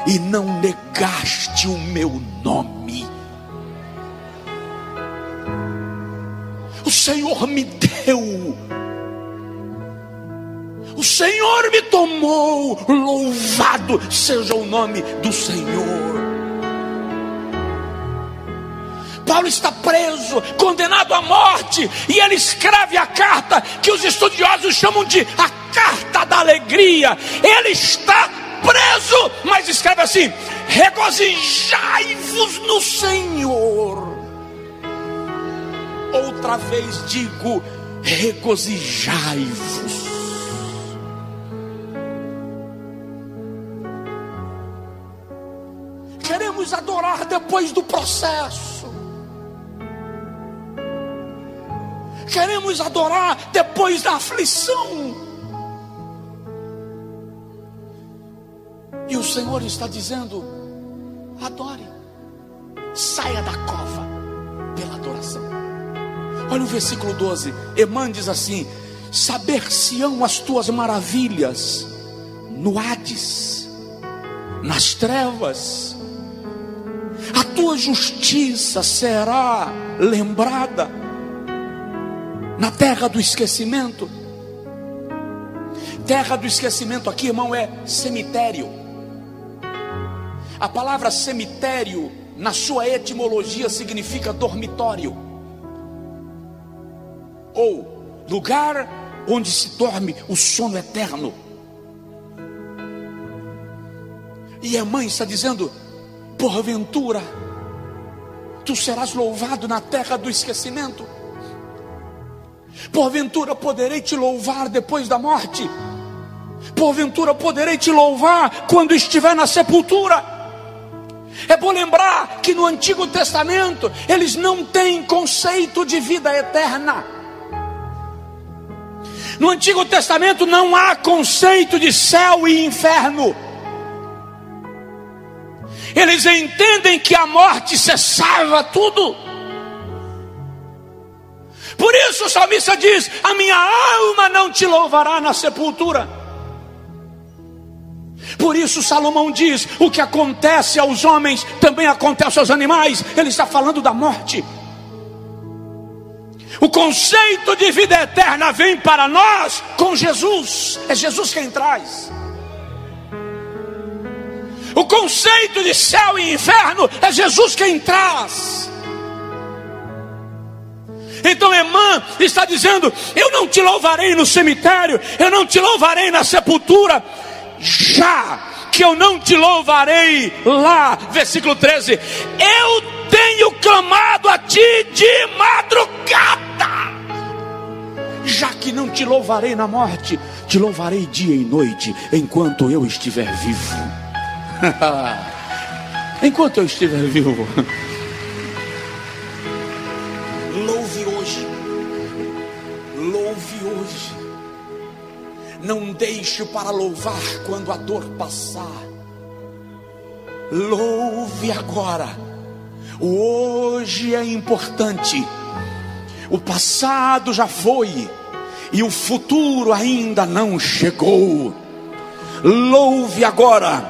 e não negaste o meu nome. O Senhor me deu, o Senhor me tomou, louvado seja o nome do Senhor. Paulo está preso, condenado à morte, e ele escreve a carta que os estudiosos chamam de a carta da alegria. Ele está preso, mas escreve assim: regozijai-vos no Senhor. Outra vez digo, regozijai-vos. Queremos adorar depois do processo. Queremos adorar depois da aflição. E o Senhor está dizendo: adore, saia da cova pela adoração. Olha o versículo 12. Emã diz assim: saber-se-ão as tuas maravilhas no Hades, nas trevas. A tua justiça será lembrada na terra do esquecimento. Terra do esquecimento aqui, irmão, é cemitério. A palavra cemitério, na sua etimologia, significa dormitório, ou lugar onde se dorme o sono eterno. E a mãe está dizendo: porventura tu serás louvado na terra do esquecimento? Porventura poderei te louvar depois da morte? Porventura poderei te louvar quando estiver na sepultura? É bom lembrar que no Antigo Testamento eles não têm conceito de vida eterna. No Antigo Testamento não há conceito de céu e inferno. Eles entendem que a morte cessava tudo. Por isso o salmista diz: a minha alma não te louvará na sepultura. Por isso Salomão diz: o que acontece aos homens também acontece aos animais. Ele está falando da morte. O conceito de vida eterna vem para nós com Jesus. É Jesus quem traz. O conceito de céu e inferno é Jesus quem traz. Então Emã está dizendo: eu não te louvarei no cemitério, eu não te louvarei na sepultura, já que eu não te louvarei lá. Versículo 13: eu tenho clamado a ti de madrugada. Já que não te louvarei na morte, te louvarei dia e noite, enquanto eu estiver vivo. Enquanto eu estiver vivo. Louve hoje. Louve hoje. Não deixe para louvar quando a dor passar. Louve agora. O hoje é importante. O passado já foi e o futuro ainda não chegou. Louve agora.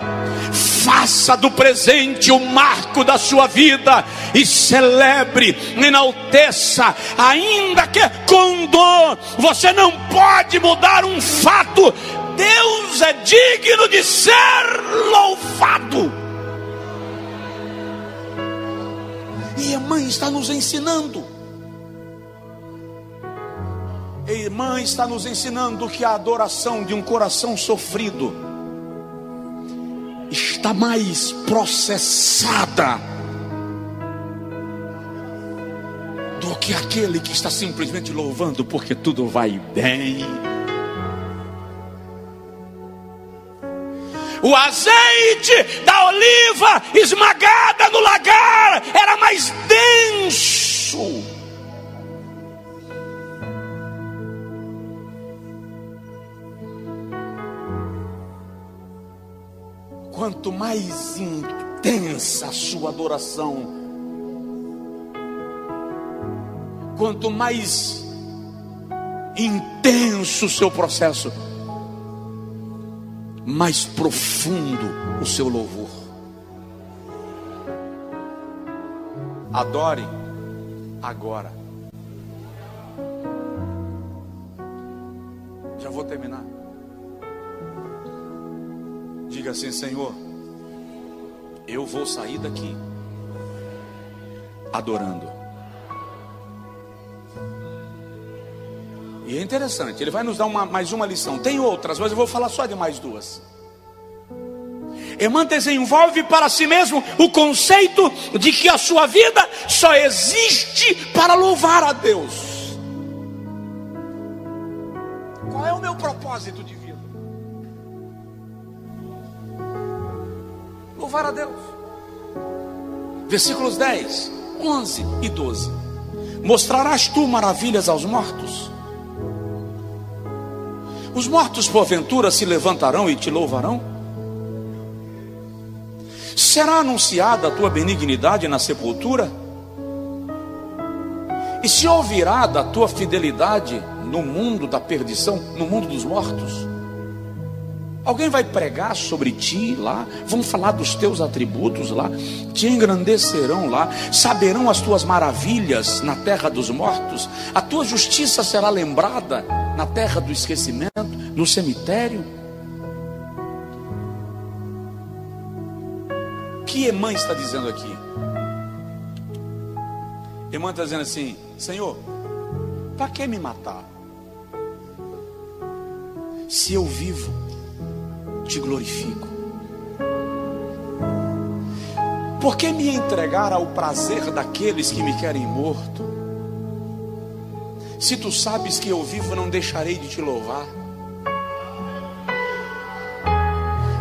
Faça do presente o marco da sua vida e celebre, enalteça, ainda que com dor. Você não pode mudar um fato. Deus é digno de ser louvado. E a mãe está nos ensinando. Ei, irmã está nos ensinando que a adoração de um coração sofrido está mais processada do que aquele que está simplesmente louvando porque tudo vai bem. O azeite da oliva esmagada no lagar era mais denso. Quanto mais intensa a sua adoração, quanto mais intenso o seu processo, mais profundo o seu louvor. Adore agora. Já vou terminar. Diga assim: Senhor, eu vou sair daqui adorando. E é interessante, ele vai nos dar mais uma lição. Tem outras, mas eu vou falar só de mais duas. Emã desenvolve para si mesmo o conceito de que a sua vida só existe para louvar a Deus. Qual é o meu propósito de vida? Louvar a Deus. Versículos 10, 11 e 12. Mostrarás tu maravilhas aos mortos? Os mortos porventura se levantarão e te louvarão? Será anunciada a tua benignidade na sepultura? E se ouvirá da tua fidelidade no mundo da perdição, no mundo dos mortos? Alguém vai pregar sobre ti lá, vão falar dos teus atributos lá, te engrandecerão lá, saberão as tuas maravilhas na terra dos mortos, a tua justiça será lembrada na terra do esquecimento, no cemitério. O que Emã está dizendo aqui? Emã está dizendo assim: Senhor, para que me matar? Se eu vivo, te glorifico. Por que me entregar ao prazer daqueles que me querem morto? Se tu sabes que eu vivo, não deixarei de te louvar.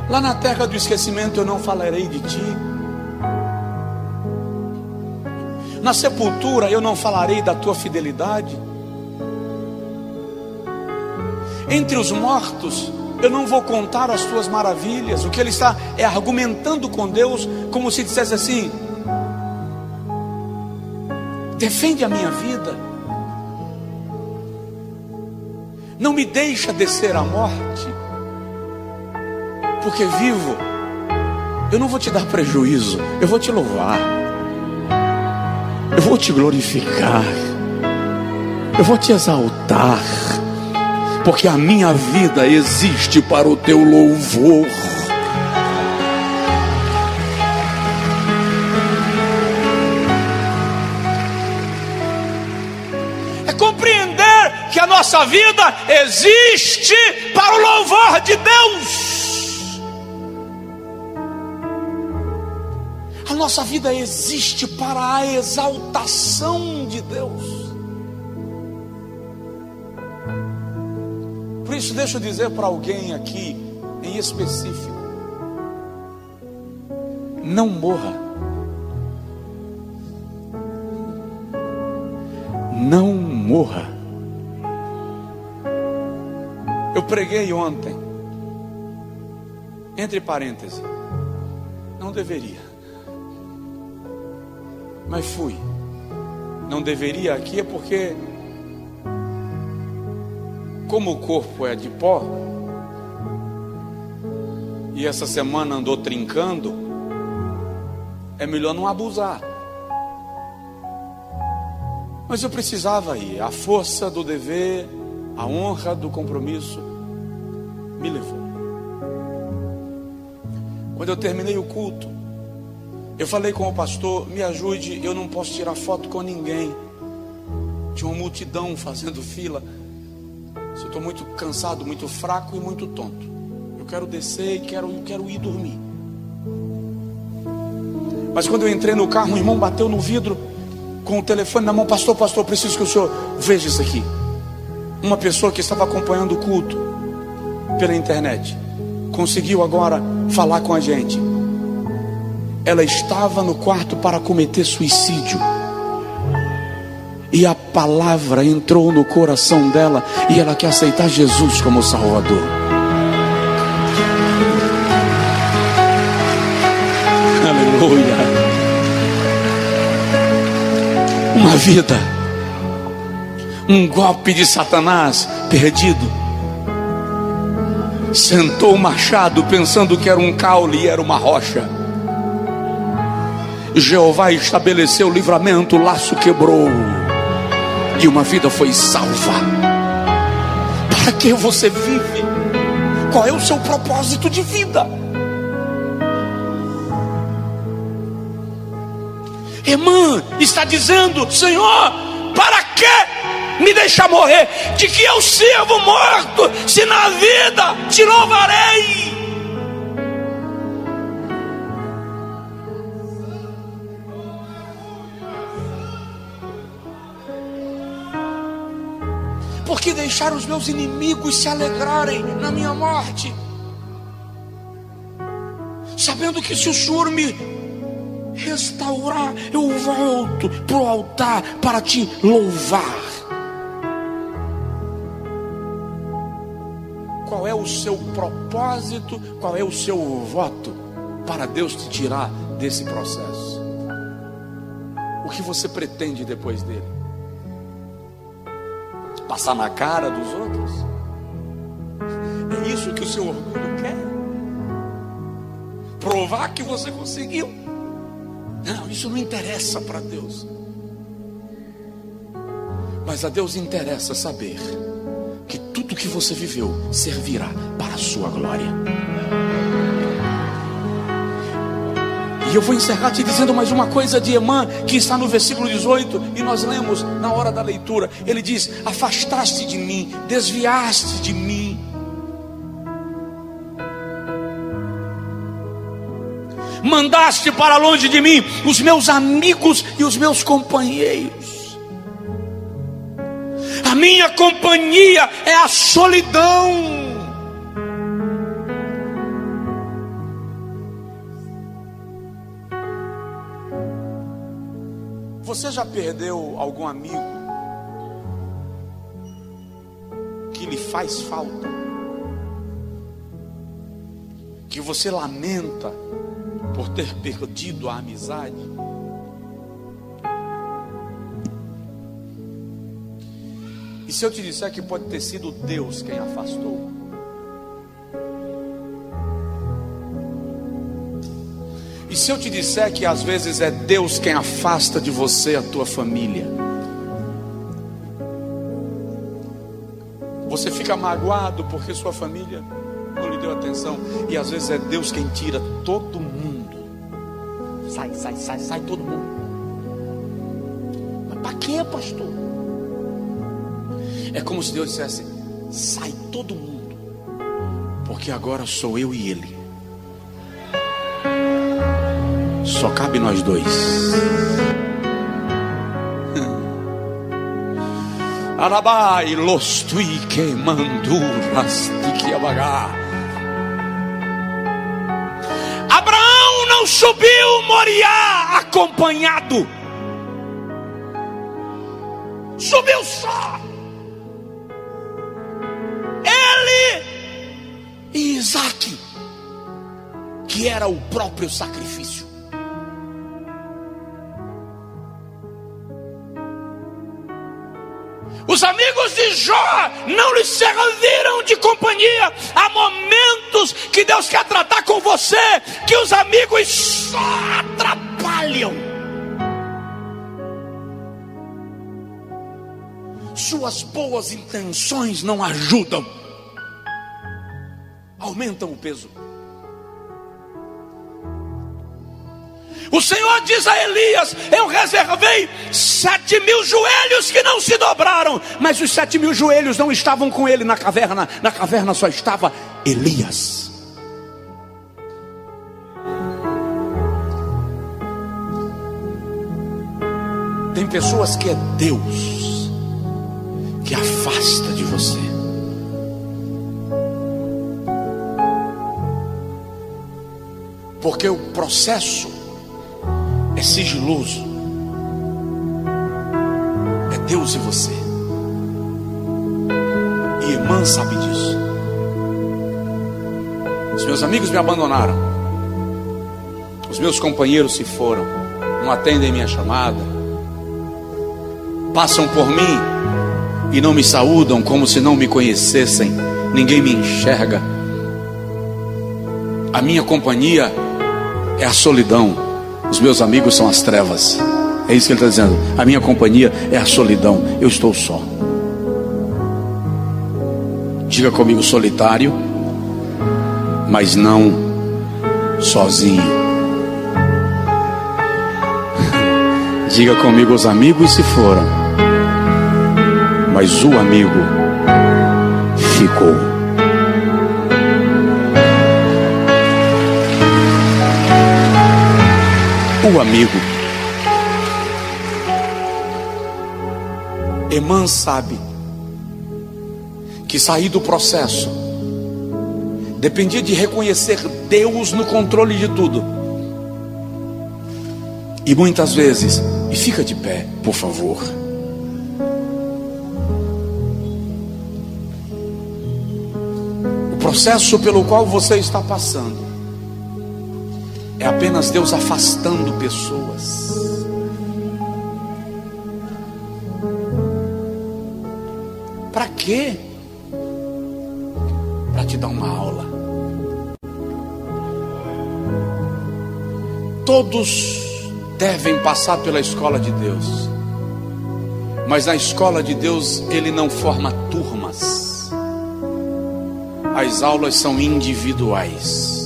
Lá na terra do esquecimento eu não falarei de ti. Na sepultura eu não falarei da tua fidelidade. Entre os mortos eu não vou contar as tuas maravilhas. O que ele está é argumentando com Deus, como se dissesse assim: defende a minha vida, não me deixa descer à morte, porque vivo, eu não vou te dar prejuízo, eu vou te louvar, eu vou te glorificar, eu vou te exaltar, porque a minha vida existe para o teu louvor. É compreender que a nossa vida existe para o louvor de Deus. A nossa vida existe para a exaltação de Deus. Por isso, deixa eu dizer para alguém aqui em específico: não morra. Não morra. Eu preguei ontem, entre parênteses, não deveria, mas fui. Não deveria aqui é porque, como o corpo é de pó, e essa semana andou trincando, é melhor não abusar. Mas eu precisava ir. A força do dever, a honra do compromisso me levou. Quando eu terminei o culto, eu falei com o pastor: me ajude, eu não posso tirar foto com ninguém. Tinha uma multidão fazendo fila. Se eu estou muito cansado, muito fraco e muito tonto, eu quero descer e quero ir dormir. Mas quando eu entrei no carro, um irmão bateu no vidro com o telefone na mão. Pastor, preciso que o senhor veja isso aqui. Uma pessoa que estava acompanhando o culto pela internet conseguiu agora falar com a gente. Ela estava no quarto para cometer suicídio, e a palavra entrou no coração dela, e ela quer aceitar Jesus como Salvador. Aleluia. Uma vida, um golpe de Satanás perdido. Sentou o machado pensando que era um caule e era uma rocha. Jeová estabeleceu o livramento, o laço quebrou e uma vida foi salva. Para que você vive? Qual é o seu propósito de vida? Irmã está dizendo: Senhor, para que me deixar morrer? De que eu sirvo morto, se na vida te louvarei? Por que deixar os meus inimigos se alegrarem na minha morte, sabendo que se o Senhor me restaurar, eu volto para o altar para te louvar? Qual é o seu propósito? Qual é o seu voto para Deus te tirar desse processo? O que você pretende depois dele? Passar na cara dos outros? É isso que o seu orgulho quer? Provar que você conseguiu? Não, isso não interessa para Deus. Mas a Deus interessa saber que tudo que você viveu servirá para a sua glória. E eu vou encerrar te dizendo mais uma coisa de Emã, que está no versículo 18, e nós lemos na hora da leitura. Ele diz: afastaste de mim, desviaste de mim, mandaste para longe de mim os meus amigos e os meus companheiros. A minha companhia é a solidão. Você já perdeu algum amigo que lhe faz falta, que você lamenta por ter perdido a amizade? E se eu te disser que pode ter sido Deus quem afastou? E se eu te disser que às vezes é Deus quem afasta de você a tua família? Você fica magoado porque sua família não lhe deu atenção, e às vezes é Deus quem tira todo mundo. Sai todo mundo. Mas para quê, pastor? É como se Deus dissesse: sai todo mundo, porque agora sou eu e ele. Só cabe nós dois. Arabai lostui que manduras de que abagar. Abraão não subiu Moriá acompanhado, subiu só. Ele e Isaque, que era o próprio sacrifício. Os amigos de Jó não lhe serviram de companhia. Há momentos que Deus quer tratar com você, que os amigos só atrapalham. Suas boas intenções não ajudam, aumentam o peso. O Senhor diz a Elias: eu reservei 7.000 joelhos que não se dobraram. Mas os 7.000 joelhos não estavam com ele na caverna. Na caverna só estava Elias. Tem pessoas que é Deus que afasta de você. Porque o processo é sigiloso. É Deus e você. E irmã sabe disso. Os meus amigos me abandonaram. Os meus companheiros se foram. Não atendem minha chamada. Passam por mim e não me saúdam como se não me conhecessem. Ninguém me enxerga. A minha companhia é a solidão. Os meus amigos são as trevas. É isso que ele está dizendo. A minha companhia é a solidão. Eu estou só. Diga comigo: solitário, mas não sozinho. Diga comigo: os amigos se foram, mas o amigo ficou. O amigo. Emã sabe que sair do processo dependia de reconhecer Deus no controle de tudo. E muitas vezes, e fica de pé, por favor. O processo pelo qual você está passando é apenas Deus afastando pessoas. Para quê? Para te dar uma aula. Todos devem passar pela escola de Deus, mas na escola de Deus Ele não forma turmas. As aulas são individuais.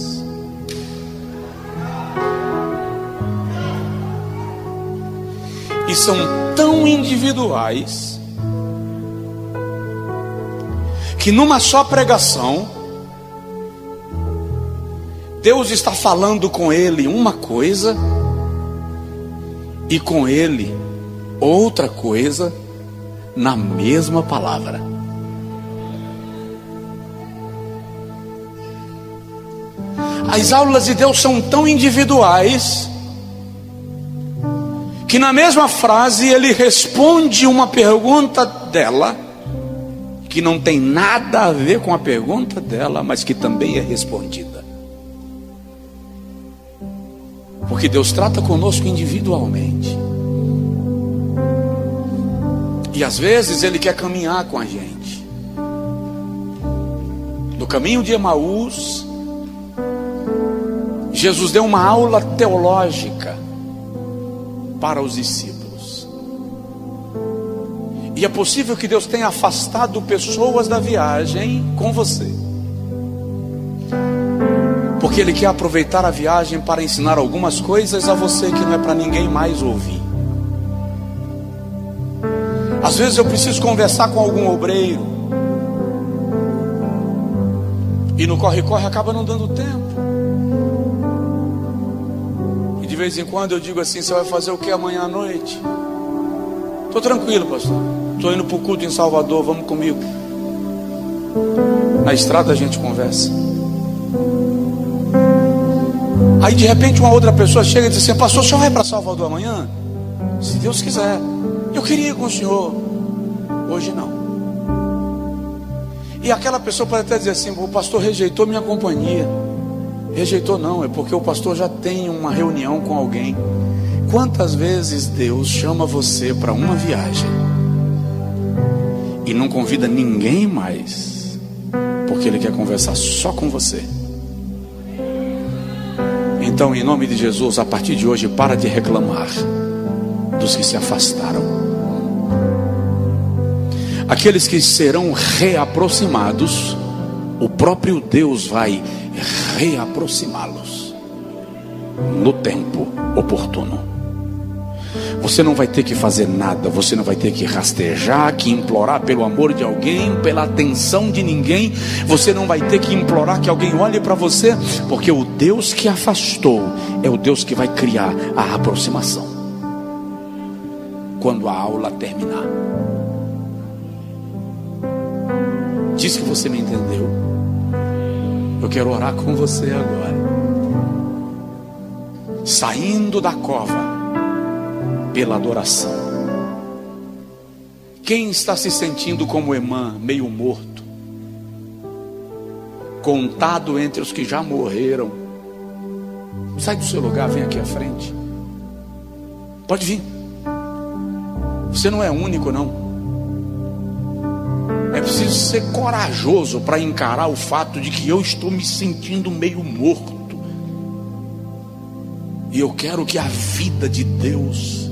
E são tão individuais que numa só pregação Deus está falando com ele uma coisa e com ele outra coisa na mesma palavra. As aulas de Deus são tão individuais que na mesma frase ele responde uma pergunta dela, que não tem nada a ver com a pergunta dela, mas que também é respondida. Porque Deus trata conosco individualmente. E às vezes Ele quer caminhar com a gente. No caminho de Emaús, Jesus deu uma aula teológica para os discípulos. E é possível que Deus tenha afastado pessoas da viagem com você, porque Ele quer aproveitar a viagem para ensinar algumas coisas a você que não é para ninguém mais ouvir. Às vezes eu preciso conversar com algum obreiro e no corre-corre acaba não dando tempo. De vez em quando eu digo assim: você vai fazer o que amanhã à noite? Estou tranquilo, pastor. Estou indo para o culto em Salvador, vamos comigo. Na estrada a gente conversa. Aí de repente uma outra pessoa chega e diz assim: pastor, o senhor vai para Salvador amanhã? Se Deus quiser. Eu queria ir com o senhor. Hoje não. E aquela pessoa pode até dizer assim: o pastor rejeitou minha companhia. Rejeitou não, é porque o pastor já tem uma reunião com alguém. Quantas vezes Deus chama você para uma viagem e não convida ninguém mais, porque Ele quer conversar só com você? Então, em nome de Jesus, a partir de hoje, para de reclamar dos que se afastaram. Aqueles que serão reaproximados, o próprio Deus vai reaproximá-los. no tempo oportuno. Você não vai ter que fazer nada, você não vai ter que rastejar, que implorar pelo amor de alguém, pela atenção de ninguém. Você não vai ter que implorar que alguém olhe para você, porque o Deus que afastou é o Deus que vai criar a aproximação. Quando a aula terminar, diz que você me entendeu. Eu quero orar com você agora. Saindo da cova pela adoração. Quem está se sentindo como Emã, meio morto, contado entre os que já morreram, sai do seu lugar, vem aqui à frente. Pode vir. Você não é único, não. É preciso ser corajoso para encarar o fato de que eu estou me sentindo meio morto. E eu quero que a vida de Deus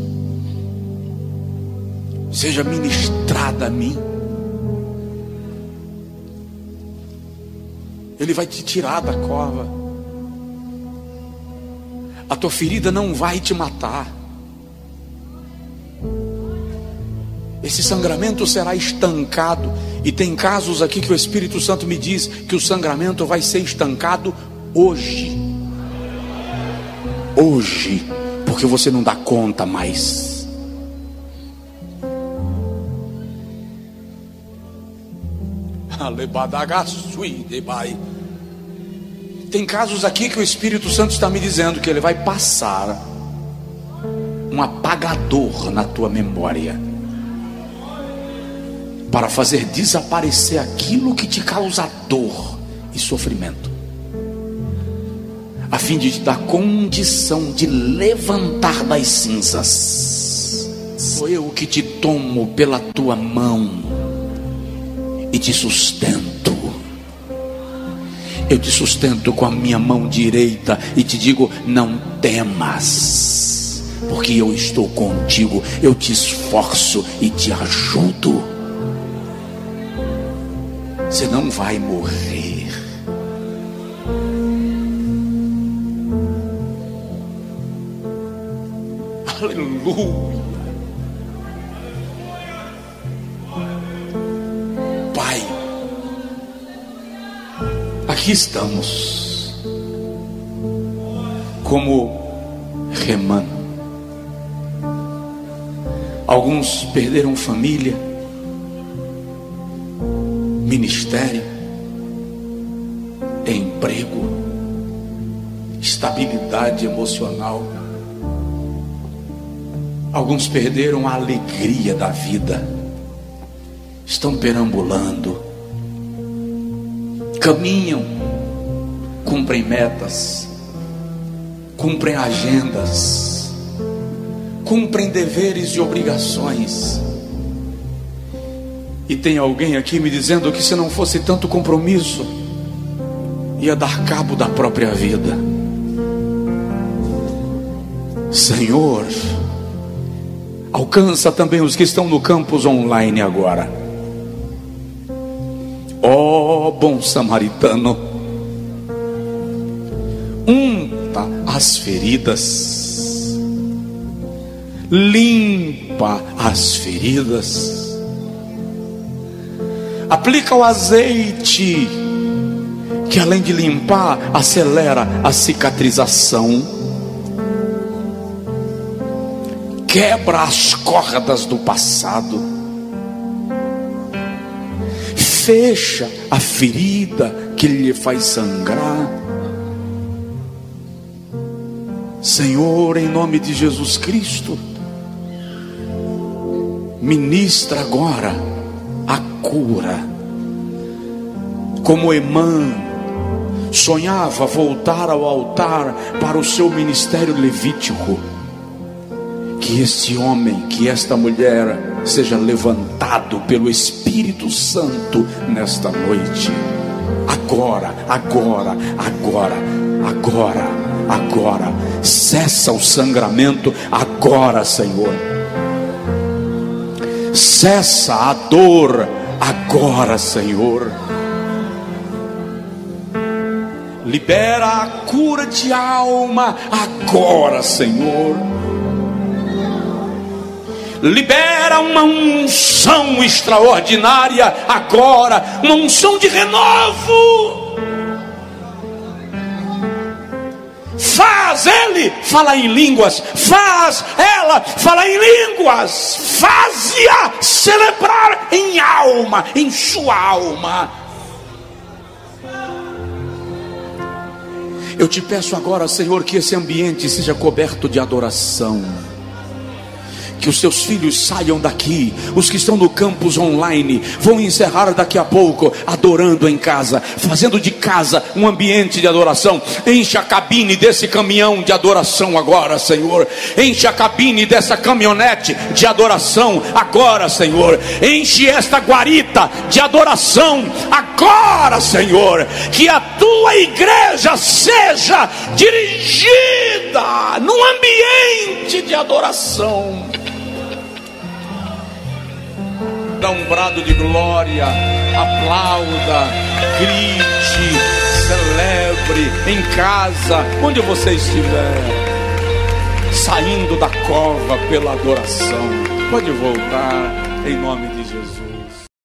seja ministrada a mim. Ele vai te tirar da cova. A tua ferida não vai te matar. Esse sangramento será estancado. E tem casos aqui que o Espírito Santo me diz que o sangramento vai ser estancado hoje. Hoje, porque você não dá conta mais. Tem casos aqui que o Espírito Santo está me dizendo que ele vai passar um apagador na tua memória para fazer desaparecer aquilo que te causa dor e sofrimento, a fim de te dar condição de levantar das cinzas. Sou eu que te tomo pela tua mão e te sustento. Eu te sustento com a minha mão direita e te digo: não temas, porque eu estou contigo. Eu te esforço e te ajudo. Você não vai morrer. Aleluia. Pai, aqui estamos como remando. Alguns perderam família, ministério, emprego, estabilidade emocional. Alguns perderam a alegria da vida, estão perambulando, caminham, cumprem metas, cumprem agendas, cumprem deveres e obrigações. E tem alguém aqui me dizendo que se não fosse tanto compromisso, ia dar cabo da própria vida. Senhor, alcança também os que estão no campus online agora. Ó bom samaritano, unta as feridas, limpa as feridas, aplica o azeite que além de limpar, acelera a cicatrização. Quebra as cordas do passado, fecha a ferida que lhe faz sangrar. Senhor, em nome de Jesus Cristo, ministra agora a cura. Como Emã sonhava voltar ao altar para o seu ministério levítico, que este homem, que esta mulher seja levantado pelo Espírito Santo nesta noite. Agora, agora, agora, agora, agora. Cessa o sangramento agora, Senhor. Cessa a dor agora, Senhor. Libera a cura de alma agora, Senhor. Libera uma unção extraordinária agora, uma unção de renovo. Faz ele falar em línguas, faz ela falar em línguas, faz-a celebrar em alma, em sua alma. Eu te peço agora, Senhor, que esse ambiente seja coberto de adoração. Que os teus filhos saiam daqui, os que estão no campus online, vão encerrar daqui a pouco, adorando em casa, fazendo de casa um ambiente de adoração. Enche a cabine desse caminhão de adoração agora, Senhor. Enche a cabine dessa caminhonete de adoração agora, Senhor. Enche esta guarita de adoração agora, Senhor. Que a tua igreja seja dirigida num ambiente de adoração. Dá um brado de glória, aplauda, grite, celebre em casa, onde você estiver, saindo da cova pela adoração. Pode voltar em nome de Jesus.